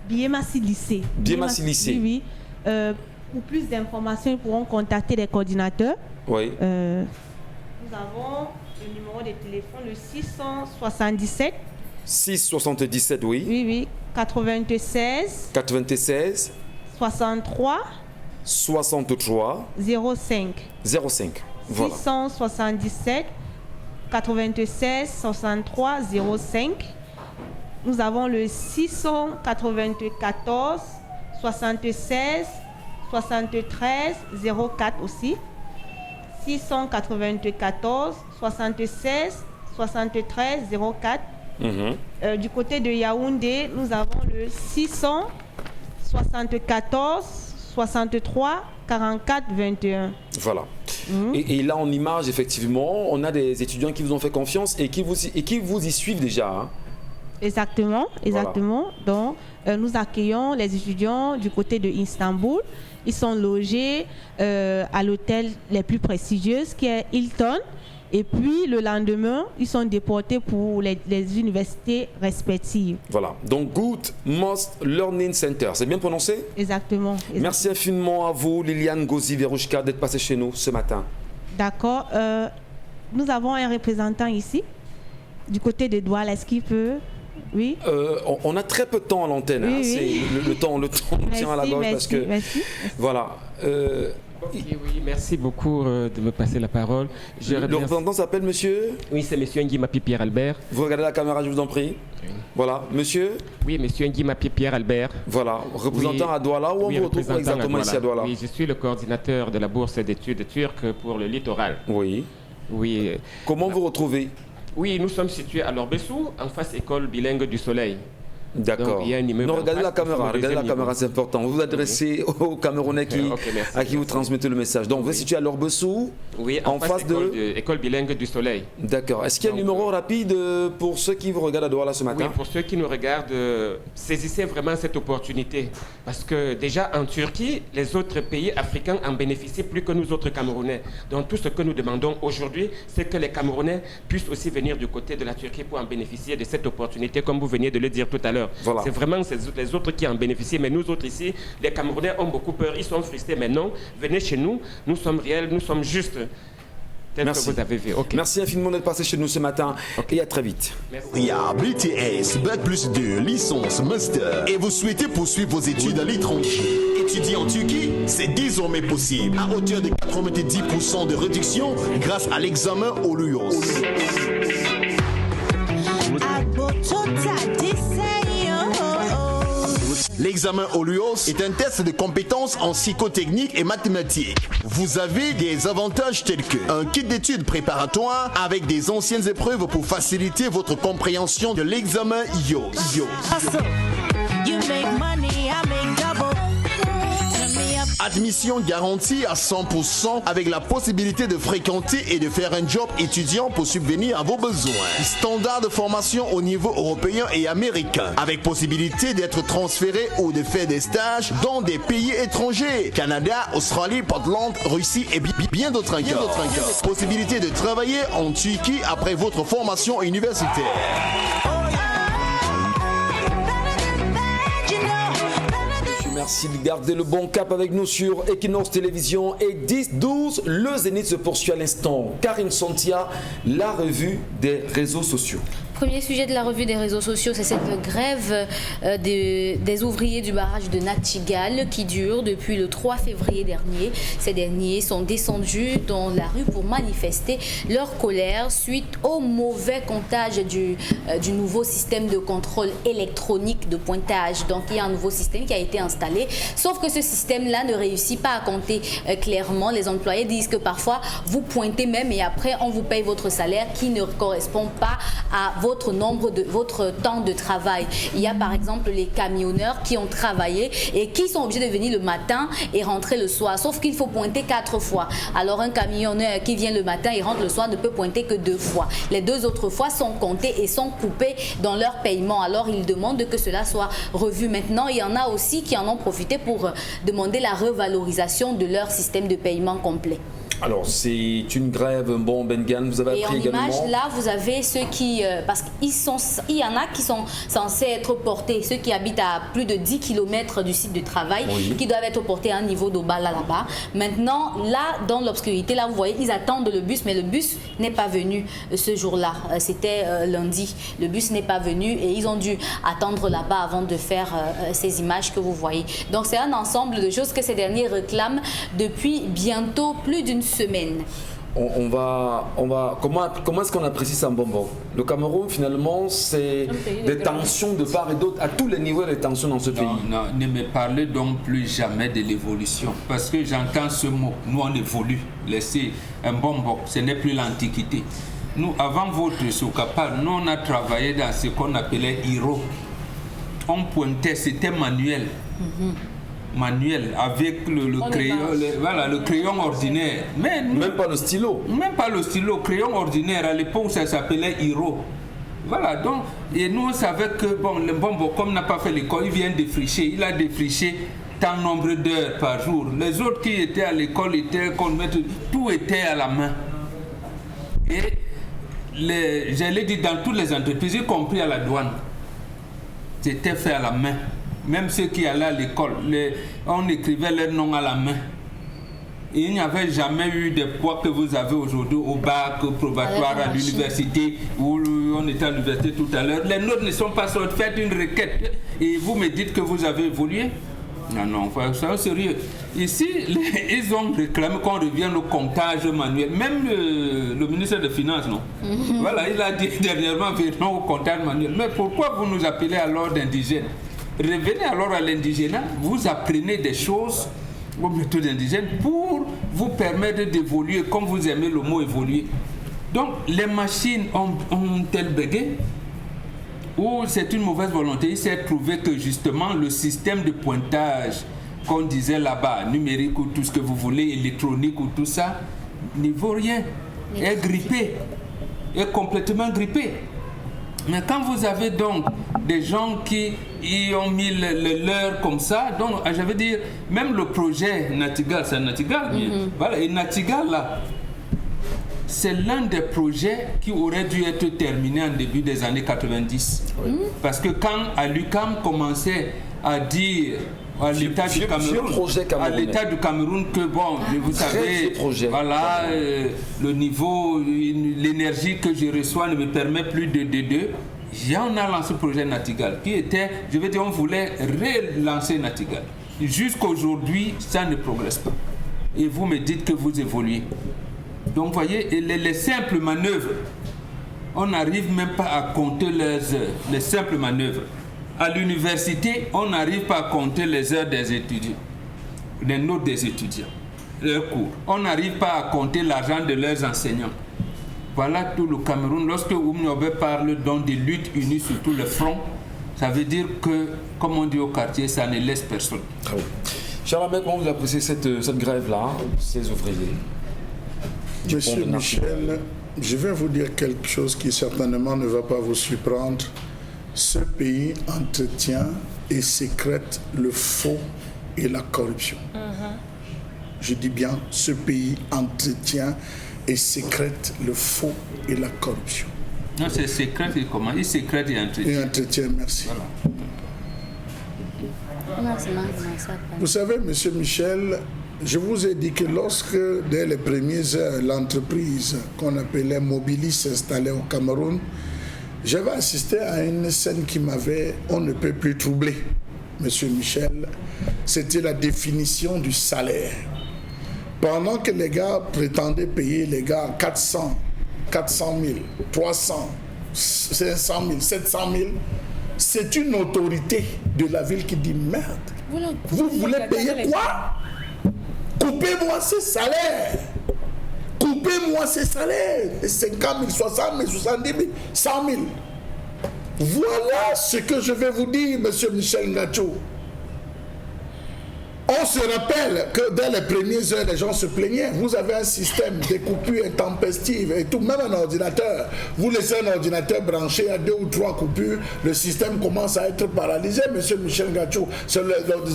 Biémassi lycée. Biémassi lycée. Oui, oui. Pour plus d'informations, ils pourront contacter les coordinateurs. Oui. Nous avons le numéro de téléphone, le 677. 677, oui. Oui, oui. 96. 96 63 63 05. 05. Voilà. 677 96 63 05. Nous avons le 694 76 73 04 aussi. 694 76 73 04. Du côté de Yaoundé, nous avons le 674 63 44 21. Voilà. Et là, en image, effectivement, on a des étudiants qui vous ont fait confiance et qui vous y suivent déjà. Hein. Exactement. Donc, nous accueillons les étudiants du côté de Istanbul. Ils sont logés à l'hôtel les plus prestigieux, qui est Hilton. Et puis, le lendemain, ils sont déportés pour les universités respectives. Voilà. Donc, Good Most Learning Center. C'est bien prononcé? Exactement. Merci infiniment à vous, Liliane Gozi Verouchka, d'être passée chez nous ce matin. D'accord. Nous avons un représentant ici, du côté de Douala. Est-ce qu'il peut... Oui. On a très peu de temps à l'antenne. Oui, hein. oui. Le temps nous tient à la gorge parce que... Merci. Voilà. Oui, merci beaucoup de me passer la parole. Le représentant s'appelle monsieur? Oui, c'est monsieur Nguimapi Pierre Albert. Vous regardez la caméra, je vous en prie. Oui. Voilà, monsieur? Oui, monsieur Nguimapi Pierre Albert. Voilà, représentant à Douala. Où on vous retrouve exactement ici à Douala? Oui, je suis le coordinateur de la bourse d'études turques pour le littoral. Oui. Oui. Comment vous retrouvez? Oui, nous sommes situés à Lorbessou, en face école bilingue du Soleil. D'accord. Non, regardez la caméra, c'est important. Vous vous adressez aux Camerounais à qui vous transmettez le message. Donc, vous êtes situé à Lorbessou, oui, en face de école bilingue du Soleil. D'accord. Est-ce qu'il y a un numéro rapide pour ceux qui vous regardent à Douala ce matin? Oui, pour ceux qui nous regardent, saisissez vraiment cette opportunité. Parce que déjà, en Turquie, les autres pays africains en bénéficient plus que nous autres Camerounais. Donc, tout ce que nous demandons aujourd'hui, c'est que les Camerounais puissent aussi venir du côté de la Turquie pour en bénéficier de cette opportunité, comme vous veniez de le dire tout à l'heure. Voilà. C'est vraiment les autres qui en bénéficient, mais nous autres ici, les Camerounais ont beaucoup peur, ils sont frustrés. Mais non, venez chez nous, nous sommes réels, nous sommes justes. Merci. Que vous avez vu. Okay. Merci infiniment d'être passé chez nous ce matin et à très vite. Il y a BTS, Bac plus 2, licence, master. Et vous souhaitez poursuivre vos études à l'étranger. Étudier en Turquie, c'est désormais possible. À hauteur de 90% de réduction grâce à l'examen au LUOS. L'examen OLUOS est un test de compétences en psychotechnique et mathématiques. Vous avez des avantages tels que un kit d'études préparatoire avec des anciennes épreuves pour faciliter votre compréhension de l'examen IOS. Admission garantie à 100% avec la possibilité de fréquenter et de faire un job étudiant pour subvenir à vos besoins. Standard de formation au niveau européen et américain avec possibilité d'être transféré ou de faire des stages dans des pays étrangers. Canada, Australie, Portland, Russie et bien d'autres encore. Possibilité de travailler en Turquie après votre formation universitaire. Merci de garder le bon cap avec nous sur Equinox Télévision et 10-12. Le Zénith se poursuit à l'instant. Karine Santia, la revue des réseaux sociaux. Premier sujet de la revue des réseaux sociaux, c'est cette grève des ouvriers du barrage de Nachtigal qui dure depuis le 3 février dernier. Ces derniers sont descendus dans la rue pour manifester leur colère suite au mauvais comptage du nouveau système de contrôle électronique de pointage. Donc il y a un nouveau système qui a été installé, sauf que ce système-là ne réussit pas à compter clairement. Les employés disent que parfois vous pointez même et après on vous paye votre salaire qui ne correspond pas à votre temps de travail. Il y a par exemple les camionneurs qui ont travaillé et qui sont obligés de venir le matin et rentrer le soir, sauf qu'il faut pointer 4 fois. Alors un camionneur qui vient le matin et rentre le soir ne peut pointer que 2 fois. Les 2 autres fois sont comptées et sont coupées dans leur paiement. Alors ils demandent que cela soit revu maintenant. Il y en a aussi qui en ont profité pour demander la revalorisation de leur système de paiement complet. Alors, c'est une grève, bon, Bengan, vous avez appris également. Et en image, là, vous avez ceux qui, parce qu'il y en a qui sont censés être portés, ceux qui habitent à plus de 10 km du site de travail, oui, qui doivent être portés à un niveau d'Oba là-bas. Maintenant, là, dans l'obscurité, là, vous voyez, ils attendent le bus, mais le bus n'est pas venu ce jour-là. C'était lundi. Le bus n'est pas venu et ils ont dû attendre là-bas avant de faire ces images que vous voyez. Donc, c'est un ensemble de choses que ces derniers réclament depuis bientôt plus d'une semaine. Comment est-ce qu'on apprécie ça, Mbombo? Le Cameroun, finalement, c'est des tensions de part et d'autre, à tous les niveaux des tensions dans ce pays. Non, ne me parlez donc plus jamais de l'évolution, parce que j'entends ce mot, nous on évolue, laissez un Mbombo, ce n'est plus l'Antiquité. Nous, avant votre Sokapa, nous on a travaillé dans ce qu'on appelait Hiro. On pointait, c'était manuel. Manuel avec le crayon, le crayon ordinaire. Mais nous, même pas le stylo. Même pas le stylo, crayon ordinaire. À l'époque, ça s'appelait Hiro. Voilà, donc, et nous on savait que bon, le Mbombo, comme n'a pas fait l'école, il vient défricher. Il a défriché tant nombre d'heures par jour. Les autres qui étaient à l'école étaient tout était à la main. Et j'allais dire dans toutes les entreprises, y compris à la douane, c'était fait à la main. Même ceux qui allaient à l'école, on écrivait leur nom à la main. Et il n'y avait jamais eu des poids que vous avez aujourd'hui au bac, au probatoire, à l'université, où on était à l'université tout à l'heure. Les notes ne sont pas sorties. Faites une requête et vous me dites que vous avez évolué. Non, c'est sérieux. Ici, ils ont réclamé qu'on revienne au comptage manuel. Même le ministre des Finances, non. Voilà, il a dit dernièrement, venons au comptage manuel. Mais pourquoi vous nous appelez alors d'indigènes? Revenez alors à l'indigénat, vous apprenez des choses aux méthodes indigènes pour vous permettre d'évoluer comme vous aimez le mot évoluer. Donc les machines ont-elles bégué ou c'est une mauvaise volonté? Il s'est trouvé que justement le système de pointage qu'on disait là-bas, numérique ou tout ce que vous voulez, électronique ou tout ça, n'y vaut rien, est grippé, est complètement grippé. Mais quand vous avez donc des gens qui y ont mis le leur comme ça, donc je veux dire, même le projet Nachtigal, c'est Nachtigal, voilà, et Nachtigal là, c'est l'un des projets qui aurait dû être terminé en début des années 90. Parce que quand à l'UQAM commençait à dire à l'État du Cameroun que bon, vous savez, voilà, le niveau, l'énergie que je reçois ne me permet plus de on a lancé le projet Nachtigal qui était, je veux dire, on voulait relancer Nachtigal. Jusqu'aujourd'hui, ça ne progresse pas. Et vous me dites que vous évoluez. Donc, vous voyez, les simples manœuvres, on n'arrive même pas à compter les heures, les simples manœuvres. À l'université, on n'arrive pas à compter les heures des étudiants, les notes des étudiants, leurs cours. On n'arrive pas à compter l'argent de leurs enseignants. Voilà tout le Cameroun. Lorsque Oumniobé parle donc de lutte unie sur tout le front, ça veut dire que, comme on dit au quartier, ça ne laisse personne. Ah oui. Charles, comment vous appréciez cette grève-là, ces ouvriers? Monsieur Michel, je vais vous dire quelque chose qui certainement ne va pas vous surprendre. Ce pays entretient et sécrète le faux et la corruption. Je dis bien, ce pays entretient et sécrète le faux et la corruption. Non, c'est sécrète et comment? Il sécrète et entretient. Et entretient, merci. Voilà. Vous savez, Monsieur Michel, je vous ai dit que lorsque, dès les premières heures, l'entreprise qu'on appelait Mobilis s'installait au Cameroun, j'avais assisté à une scène qui m'avait, on ne peut plus troublé, Monsieur Michel. C'était la définition du salaire. Pendant que les gars prétendaient payer les gars 400 000, 300, 500 000, 700 000, c'est une autorité de la ville qui dit merde. Vous voulez payer quoi? Coupez-moi ces salaires. Coupez-moi ces salaires. 50 000, 60 000, 70 000, 100 000. Voilà ce que je vais vous dire, Monsieur Michel Ngacho. On se rappelle que dès les premières heures, les gens se plaignaient. Vous avez un système de coupures intempestives et tout, même un ordinateur. Vous laissez un ordinateur branché à 2 ou 3 coupures, le système commence à être paralysé, Monsieur Michel Ngacho.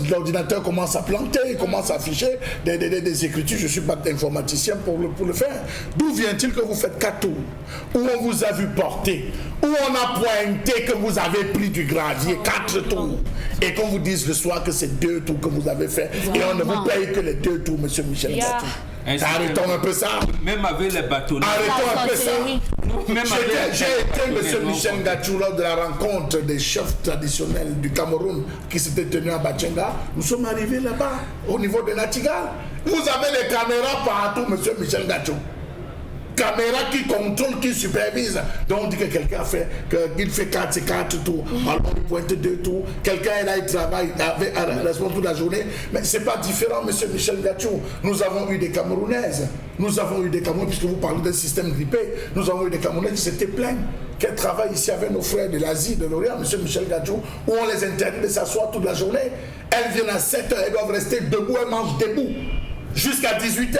L'ordinateur commence à planter, il commence à afficher des écritures. Je ne suis pas informaticien pour le faire. D'où vient-il que vous faites 4 tours? Où on vous a vu porter? Où on a pointé que vous avez pris du gravier 4 tours? Et qu'on vous dise le soir que c'est 2 tours que vous avez fait. Et on ne vous paye que les 2 tours, Monsieur Michel Ngacho. Arrêtons un peu ça. Même avec les bâtonnets. Arrêtons un peu ça. J'ai été, Monsieur Michel Ngacho, lors de la rencontre des chefs traditionnels du Cameroun qui s'était tenue à Bachenga. Nous sommes arrivés là-bas, au niveau de Natigal. Vous avez les caméras partout, Monsieur Michel Ngacho. Caméra qui contrôle, qui supervise. Donc on dit que quelqu'un fait, qu'il fait 4 tours. Alors on lui pointe 2 tours. Quelqu'un est là, il travaille avec responsable toute la journée. Mais c'est pas différent, Monsieur Michel Ngacho. Nous avons eu des Camerounaises. Nous avons eu des Camerounaises, puisque vous parlez d'un système grippé. Nous avons eu des Camerounaises qui s'étaient plaints qu'elles travaillent ici avec nos frères de l'Asie, de l'Orient, Monsieur Michel Ngacho, où on les interdit de s'asseoir toute la journée. Elles viennent à 7 heures, elles doivent rester debout, elles mangent debout. Jusqu'à 18h.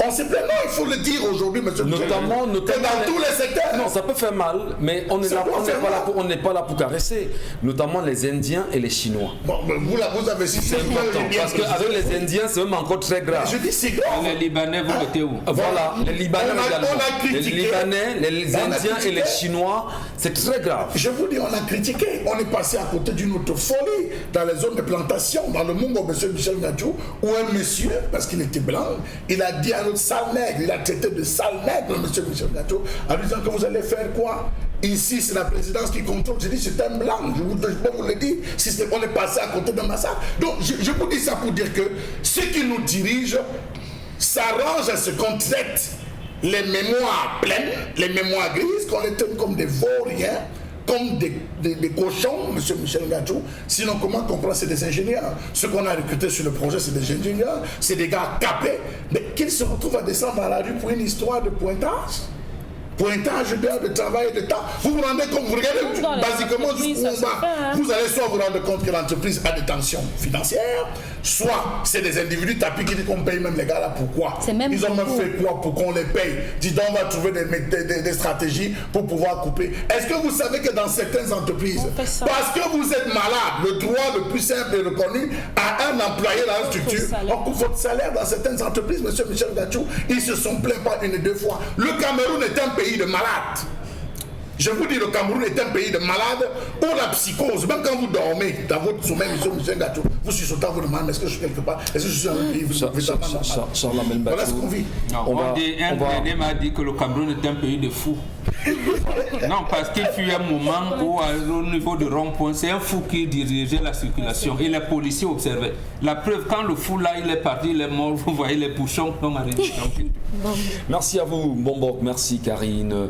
On se plaît. Non, il faut le dire aujourd'hui, monsieur. Notamment dans tous les secteurs. Non, ça peut faire mal, mais on n'est pas là pour caresser. Notamment les Indiens et les Chinois. Bon, vous avez cité. C'est important, parce qu'avec les Indiens, c'est même encore très grave. Je dis c'est grave. Les Libanais, vous mettez où? Voilà, les Libanais également. Les Libanais, les Indiens et les Chinois, c'est très grave. Je vous dis, on a critiqué. On est passé à côté d'une autre folie dans les zones de plantation, dans le Mungo, monsieur Michel Ngacho, où un monsieur, parce qu'il était blanc, il a dit à notre sale nègre, il a traité de sale nègre, monsieur Michel Ngacho, en lui disant que vous allez faire quoi? Ici, c'est la présidence qui contrôle. Je dis, c'est un blanc. Je peux vous le dire. On est passé à côté d'un massacre. Donc, je vous dis ça pour dire que ceux qui nous dirigent s'arrangent à ce qu'on traite les mémoires pleines, les mémoires grises, qu'on les tient comme des vauriens, comme des cochons, monsieur Michel Ngacho. Sinon, comment comprendre? C'est des ingénieurs. Ceux qu'on a recrutés sur le projet, c'est des ingénieurs, c'est des gars capés, mais qu'ils se retrouvent à descendre dans la rue pour une histoire de pointage. Pointage d'heures de travail et de temps. Vous vous rendez compte, vous regardez basiquement jusqu'où on va. Vous allez soit vous rendre compte que l'entreprise a des tensions financières, soit c'est des individus tapis qui disent qu'on paye même les gars là. Pourquoi? Ils ont même fait quoi pour qu'on les paye? Dis donc, on va trouver des stratégies pour pouvoir couper. Est-ce que vous savez que dans certaines entreprises, parce que vous êtes malade, le droit le plus simple et reconnu à un employé dans une structure, on coupe votre salaire dans certaines entreprises, monsieur Michel Ngacho, ils se sont plaints pas 1 et 2 fois. Le Cameroun est un pays de malades. Je vous dis, le Cameroun est un pays de malades où la psychose, même quand vous dormez dans votre sommeil, monsieur Ngacho, Vous sursauter, vous demandez est-ce que je suis quelque part, est-ce que je suis dans un pays Charles-Amel Voilà ce qu'on vit. Un Brédé m'a dit que le Cameroun est un pays de fous. Non, parce qu'il fut un moment où, au niveau de rond-point, c'est un fou qui dirigeait la circulation et les policiers observaient. La preuve, quand le fou là, il est parti, il est mort, vous voyez les bouchons qui ont arrêté. Merci à vous, Bombok, merci Karine.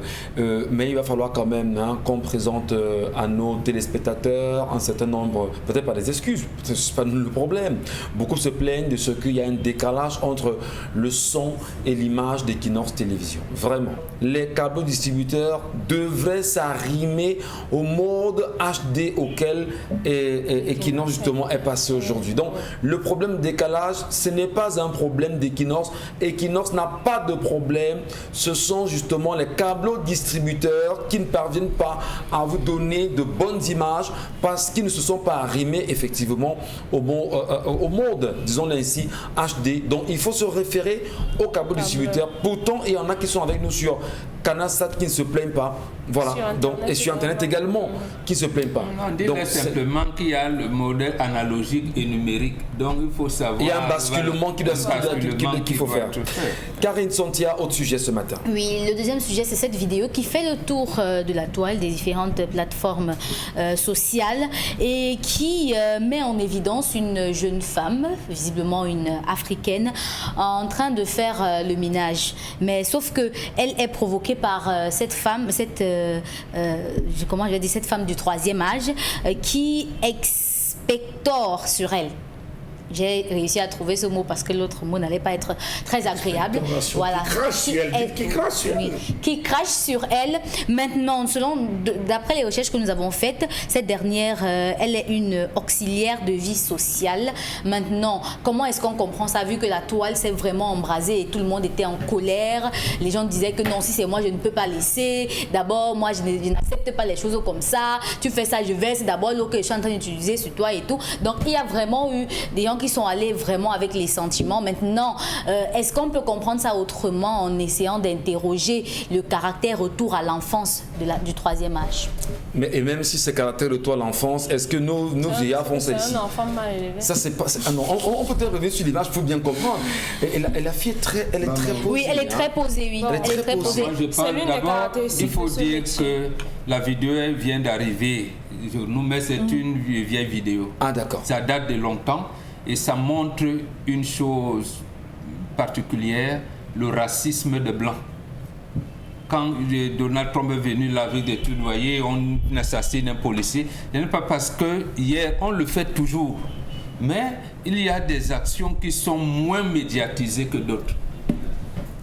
Mais il va falloir quand même qu'on présente à nos téléspectateurs un certain nombre, peut-être pas des excuses, c'est pas le problème. Beaucoup se plaignent de ce qu'il y a un décalage entre le son et l'image d'Equinox Télévision. Vraiment, les câbles distributeurs devraient s'arrimer au mode HD auquel Equinox justement est passé aujourd'hui. Donc le problème de décalage, ce n'est pas un problème d'Equinox. Equinox n'a pas de problème, ce sont justement les câbles distributeurs qui ne parviennent pas à vous donner de bonnes images parce qu'ils ne se sont pas arrimés effectivement au mode, disons ainsi, HD. Donc il faut se référer aux câbles distributeurs. Pourtant, il y en a qui sont avec nous sur Canalsat qui ne se plaignent pas. Voilà. Donc, et sur Internet également, qui ne se plaignent pas. On dit simplement qu'il y a le modèle analogique et numérique. Donc il faut savoir. Il y a un basculement qu'il faut faire. Karine Sontia, autre sujet ce matin. Oui, le deuxième sujet, c'est cette vidéo qui fait le tour de la toile des différentes plateformes sociales et qui met en évidence une jeune femme, visiblement une africaine, en train de faire le ménage. Mais sauf que elle est provoquée par cette femme, cette femme du troisième âge qui expectore sur elle. J'ai réussi à trouver ce mot parce que l'autre mot n'allait pas être très agréable. Voilà. Qui crache sur elle. Maintenant, d'après les recherches que nous avons faites, cette dernière, elle est une auxiliaire de vie sociale. Maintenant, comment est-ce qu'on comprend ça vu que la toile s'est vraiment embrasée et tout le monde était en colère? Les gens disaient que non, si c'est moi, je ne peux pas laisser. D'abord, moi, je n'accepte pas les choses comme ça. Tu fais ça, je verse d'abord l'eau que je suis en train d'utiliser sur toi et tout. Donc, il y a vraiment eu des gens qui sont allés vraiment avec les sentiments. Maintenant, est-ce qu'on peut comprendre ça autrement en essayant d'interroger le caractère retour à l'enfance du troisième âge? Et même si c'est caractère retour à l'enfance, est-ce que nos vieillards font ça ici? C'est un enfant mal élevé. Ça, c'est pas, non, on peut peut-être revenir sur l'image, il faut bien comprendre. Et la fille est très, elle est très posée. Oui, elle est très posée, oui. Elle est très posée. Moi, je parle d'abord, il faut dire que la vidéo vient d'arriver. Nous, mais c'est une vieille vidéo. Ah, d'accord. Ça date de longtemps. Et ça montre une chose particulière, le racisme des Blancs. Quand Donald Trump est venu là avec des trucs, vous voyez, on assassine un policier, ce n'est pas parce que hier, on le fait toujours. Mais il y a des actions qui sont moins médiatisées que d'autres.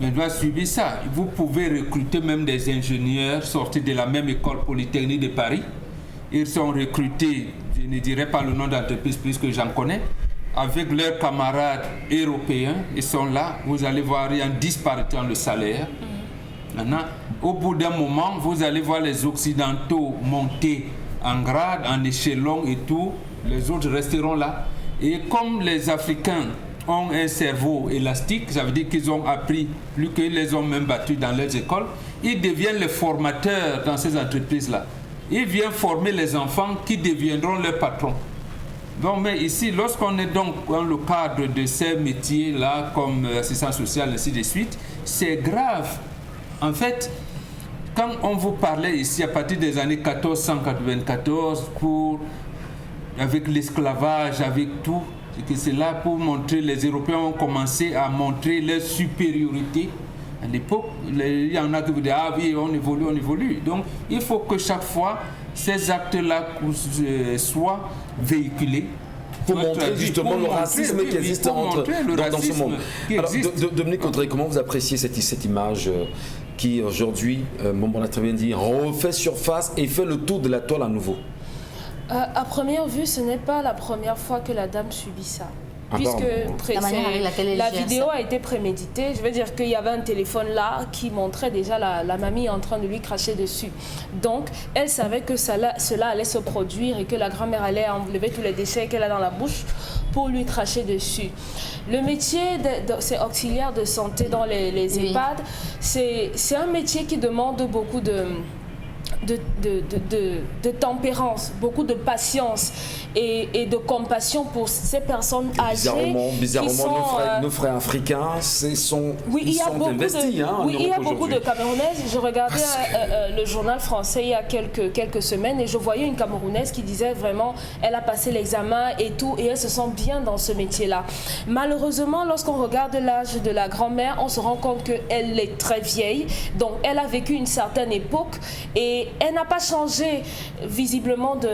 On doit suivre ça. Vous pouvez recruter même des ingénieurs sortis de la même école polytechnique de Paris. Ils sont recrutés, je ne dirai pas le nom d'entreprise puisque j'en connais, avec leurs camarades européens, ils sont là, vous allez voir, il y a une disparité dans le salaire. Maintenant, au bout d'un moment, vous allez voir les Occidentaux monter en grade, en échelon et tout, les autres resteront là. Et comme les Africains ont un cerveau élastique, ça veut dire qu'ils ont appris, plus qu'ils les ont même battus dans leurs écoles, ils deviennent les formateurs dans ces entreprises-là. Ils viennent former les enfants qui deviendront leurs patrons. Donc, mais ici, lorsqu'on est donc dans le cadre de ces métiers-là, comme assistant social, ainsi de suite, c'est grave. En fait, quand on vous parlait ici, à partir des années 1494, avec l'esclavage, avec tout, c'est là pour montrer, les Européens ont commencé à montrer leur supériorité. À l'époque, il y en a qui vous disent, ah oui, on évolue. Donc, il faut que chaque fois, ces actes-là soient véhiculés. Pour montrer justement le racisme qui existe dans ce monde. Alors, Dominique Audrey, comment vous appréciez cette image qui aujourd'hui, on a très bien dit, refait surface et fait le tour de la toile à nouveau? À première vue, ce n'est pas la première fois que la dame subit ça. Puisque la vidéo a été préméditée, je veux dire qu'il y avait un téléphone là qui montrait déjà la mamie en train de lui cracher dessus. Donc, elle savait que cela allait se produire et que la grand-mère allait enlever tous les déchets qu'elle a dans la bouche pour lui cracher dessus. Le métier c'est auxiliaire de santé dans les EHPAD, c'est un métier qui demande beaucoup de de tempérance, beaucoup de patience et de compassion pour ces personnes âgées. Bizarrement, nos frères africains, ils sont investis. Il y a beaucoup de Camerounaises. Je regardais le journal français il y a quelques semaines et je voyais une Camerounaise qui disait vraiment, elle a passé l'examen et tout, et elle se sent bien dans ce métier-là. Malheureusement, lorsqu'on regarde l'âge de la grand-mère, on se rend compte qu'elle est très vieille, donc elle a vécu une certaine époque et elle n'a pas changé visiblement de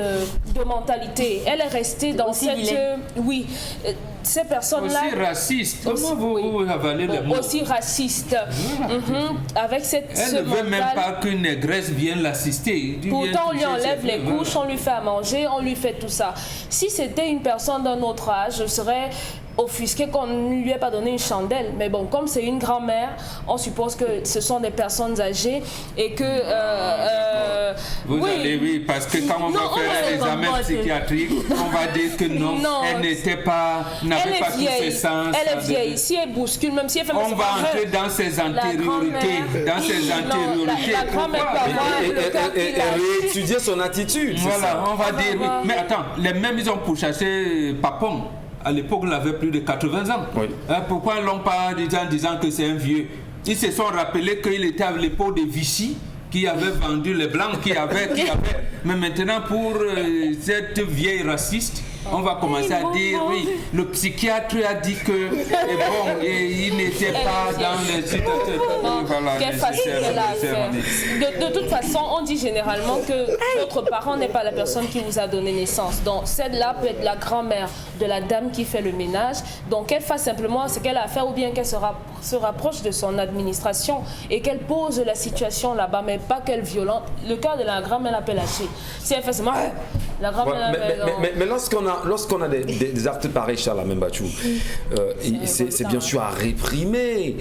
mentalité. Elle est restée dans aussi cette... oui, ces personnes-là... Aussi racistes. Comment vous avalez les mots? Aussi racistes. Avec cette... Elle ne veut même pas qu'une négresse vienne l'assister. Pourtant, on lui enlève les couches, on lui fait à manger, on lui fait tout ça. Si c'était une personne d'un autre âge, je serais offusqué qu'on ne lui ait pas donné une chandelle. Mais bon, comme c'est une grand-mère, on suppose que ce sont des personnes âgées et que... oui, parce que quand on va faire un examen psychiatrique, on va dire que non elle n'était pas, n'avait pas tous ses sens. Elle est vieille. Si elle bouscule, même si elle fait... On va entrer dans ses antériorités. La grand-mère peut avoir et réétudier son attitude. Voilà, on va dire... Oui. Mais attends, les mêmes, ils ont pourchassé Papon. À l'époque, il avait plus de 80 ans. Oui. Pourquoi ils l'ont pas dit en disant que c'est un vieux? Ils se sont rappelés qu'il était à l'époque de Vichy, qui avait vendu les blancs, qui avait. Mais maintenant, pour cette vieille raciste, on va commencer à dire, oui, le psychiatre a dit que, il n'était pas dans les situations. Voilà, quelle facile qu'elle a à faire. De toute façon, on dit généralement que votre parent n'est pas la personne qui vous a donné naissance. Donc, celle-là peut être la grand-mère de la dame qui fait le ménage. Donc, qu'elle fasse simplement ce qu'elle a à faire ou bien qu'elle se rapproche de son administration et qu'elle pose la situation là-bas, mais pas qu'elle violente. Le cas de la grand-mère l'appelle lâcher. Si elle fait seulement... La grand-mère mais lorsqu'on a des actes pareils, Charles Membachou, c'est bien sûr à réprimer.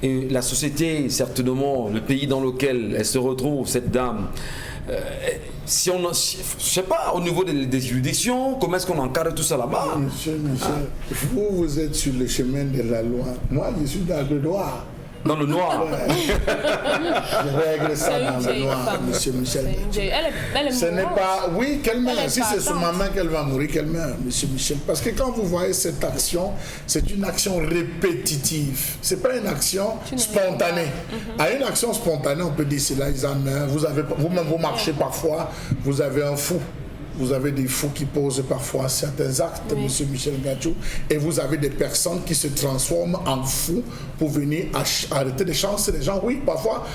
Et la société, certainement, le pays dans lequel elle se retrouve, cette dame, si on, je sais pas, au niveau des juridictions, comment est-ce qu'on encadre tout ça là-bas? Monsieur, vous êtes sur le chemin de la loi. Moi, je suis dans le droit. Dans le noir. Je règle ça dans le noir, monsieur Michel. Ce n'est pas... Oui, qu'elle meurt. Si c'est sur ma main qu'elle va mourir, qu'elle meurt, monsieur Michel. Parce que quand vous voyez cette action, c'est une action répétitive. Ce n'est pas une action spontanée. À une action spontanée, on peut dire, c'est là, ils en meurent. Vous-même, vous marchez parfois, vous avez un fou. Vous avez des fous qui posent parfois certains actes, monsieur Michel Gadjou, et vous avez des personnes qui se transforment en fous pour venir arrêter de chancer les gens. Oui, parfois,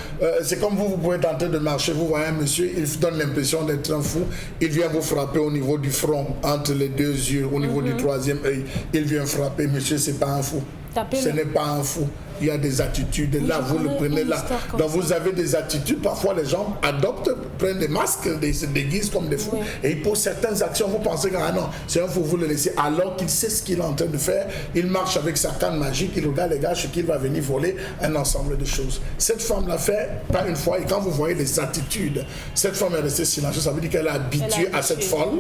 c'est comme vous pouvez tenter de marcher, vous voyez un monsieur, il vous donne l'impression d'être un fou, il vient vous frapper au niveau du front, entre les deux yeux, au niveau du troisième œil, il vient frapper, monsieur, c'est pas un fou. Ce n'est pas un fou. Il y a des attitudes, là, vous le prenez là. Donc vous avez des attitudes, parfois les gens adoptent, prennent des masques, se déguisent comme des fous. Et pour certaines actions, vous pensez que ah non, c'est un fou, vous le laissez. Alors qu'il sait ce qu'il est en train de faire, il marche avec sa canne magique, il regarde les gars, ce qu'il va venir voler, un ensemble de choses. Cette femme l'a fait pas une fois, et quand vous voyez les attitudes, cette femme est restée silencieuse, ça veut dire qu'elle est habituée à cette folle.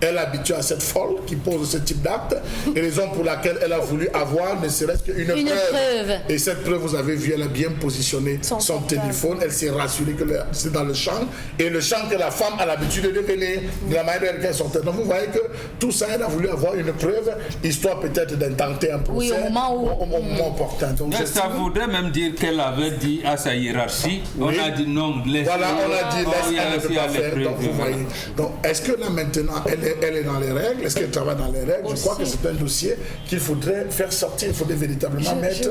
Elle est habituée à cette folle qui pose ce type d'acte, et raison pour laquelle elle a voulu avoir ne serait-ce qu'une preuve. Et cette preuve, vous avez vu, elle a bien positionné son téléphone, elle s'est rassurée que c'est dans le champ, et le champ que la femme a l'habitude de venir, de la manière dont elle sortait. Donc vous voyez que tout ça, elle a voulu avoir une preuve, histoire peut-être d'intenter un procès au moment opportun. Donc, ça voudrait même dire qu'elle avait dit à sa hiérarchie, on a dit non, laisse. Voilà, on a dit laisse, elle ne peut pas faire. Donc vous voyez. Donc est-ce que là maintenant, elle est dans les règles? Est-ce qu'elle travaille dans les règles? Je crois que c'est un dossier qu'il faudrait faire sortir, il faudrait véritablement mettre.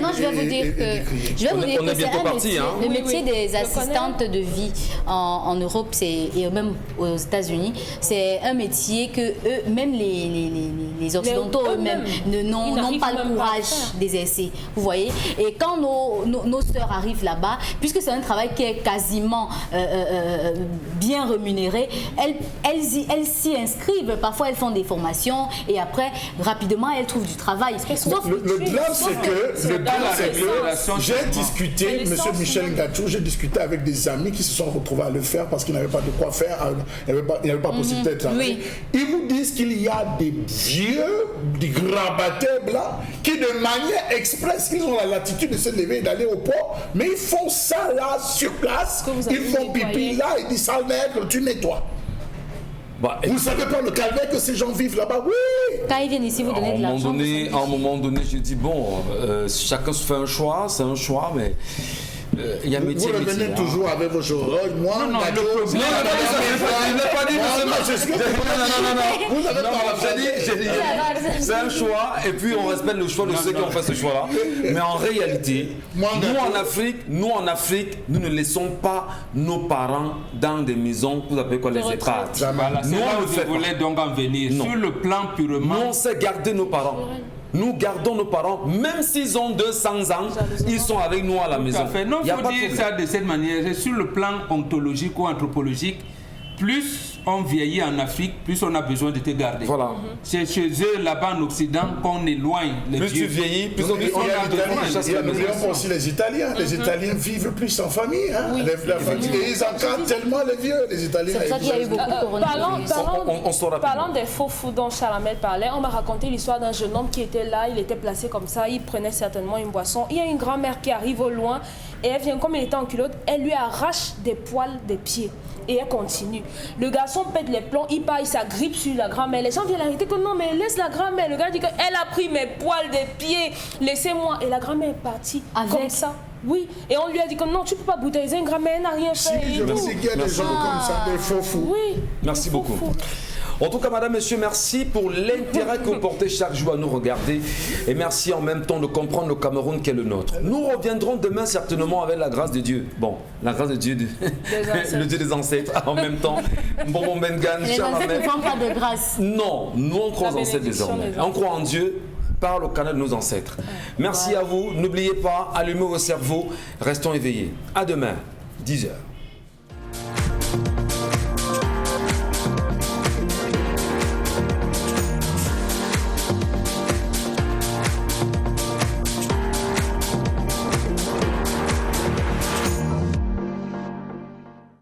Maintenant, je vais vous dire que c'est un métier, le métier des assistantes de vie en Europe et même aux États-Unis, c'est un métier que eux, même les Occidentaux eux-mêmes n'ont pas le courage d'exercer. Vous voyez? Et quand nos sœurs arrivent là-bas, puisque c'est un travail qui est quasiment bien rémunéré, elles s'y inscrivent. Parfois, elles font des formations et après, rapidement, elles trouvent du travail. Le drame, c'est que J'ai discuté, M. Michel Ngatou, j'ai discuté avec des amis qui se sont retrouvés à le faire parce qu'ils n'avaient pas de quoi faire, il n'y avait pas possibilité de travailler. Ils vous disent qu'il y a des vieux, des grabataires blancs qui de manière express, ils ont la latitude de se lever et d'aller au port, mais ils font ça là sur place, ils font pipi là, ils disent sale nègre, tu nettoies. Bah, vous ne savez pas le calvaire que ces gens vivent là-bas? Oui. Quand ils viennent ici, vous donnez de l'argent. À un moment donné, je dis bon, chacun se fait un choix, c'est un choix, mais il y a métier. Vous revenez toujours avec vos choses. Moi, non, le problème. Je n'ai pas dit vous avez pas c'est un choix, et puis on respecte le choix de ceux qui ont fait ce choix-là. Mais en réalité, nous en Afrique, nous ne laissons pas nos parents dans des maisons, vous appelez quoi, les EHPAD. Nous, on voulait donc en venir. Sur le plan purement. Nous, on sait garder nos parents. Nous gardons nos parents, même s'ils ont 200 ans, ils sont avec nous à la maison. Non, il faut dire ça de cette manière. Sur le plan ontologique ou anthropologique, plus on vieillit en Afrique, plus on a besoin de te garder. Voilà. C'est chez eux, là-bas en Occident, qu'on éloigne les plus vieux. Tu vieillis, plus on a besoin de N'oublions pas aussi les Italiens. Les Italiens vivent plus en famille. Hein. Oui. Et ils encadrent tellement les vieux, les Italiens. C'est pour ça qu'il y a eu beaucoup de coronavirus. Parlant des faux fous dont Chalamel parlait, on m'a raconté l'histoire d'un jeune homme qui était là, il était placé comme ça, il prenait certainement une boisson. Il y a une grand-mère qui arrive au loin et elle vient, comme il était en culotte, elle lui arrache des poils des pieds. Et elle continue. Le garçon pète les plombs, il part, il s'agrippe sur la grand-mère. Les gens viennent l'arrêter que non, mais laisse la grand-mère. Le gars dit qu'elle a pris mes poils des pieds, laissez-moi. Et la grand-mère est partie comme ça. Oui, et on lui a dit que non, tu ne peux pas bouteiller une grand-mère, elle n'a rien fait. Si, je me sais qu'il y a des gens comme ça, des faux fous. Oui. Merci beaucoup. En tout cas, madame, monsieur, merci pour l'intérêt que vous portez chaque jour à nous regarder. Et merci en même temps de comprendre le Cameroun qui est le nôtre. Nous reviendrons demain certainement avec la grâce de Dieu. Bon, la grâce de Dieu, le Dieu des ancêtres. En même temps, Bonbon Bengan, Chalamel. Les ancêtres ne font pas de grâce. Non, nous on croit aux ancêtres désormais. On croit en Dieu par le canal de nos ancêtres. Merci à vous. N'oubliez pas, allumez vos cerveaux. Restons éveillés. À demain, 10h.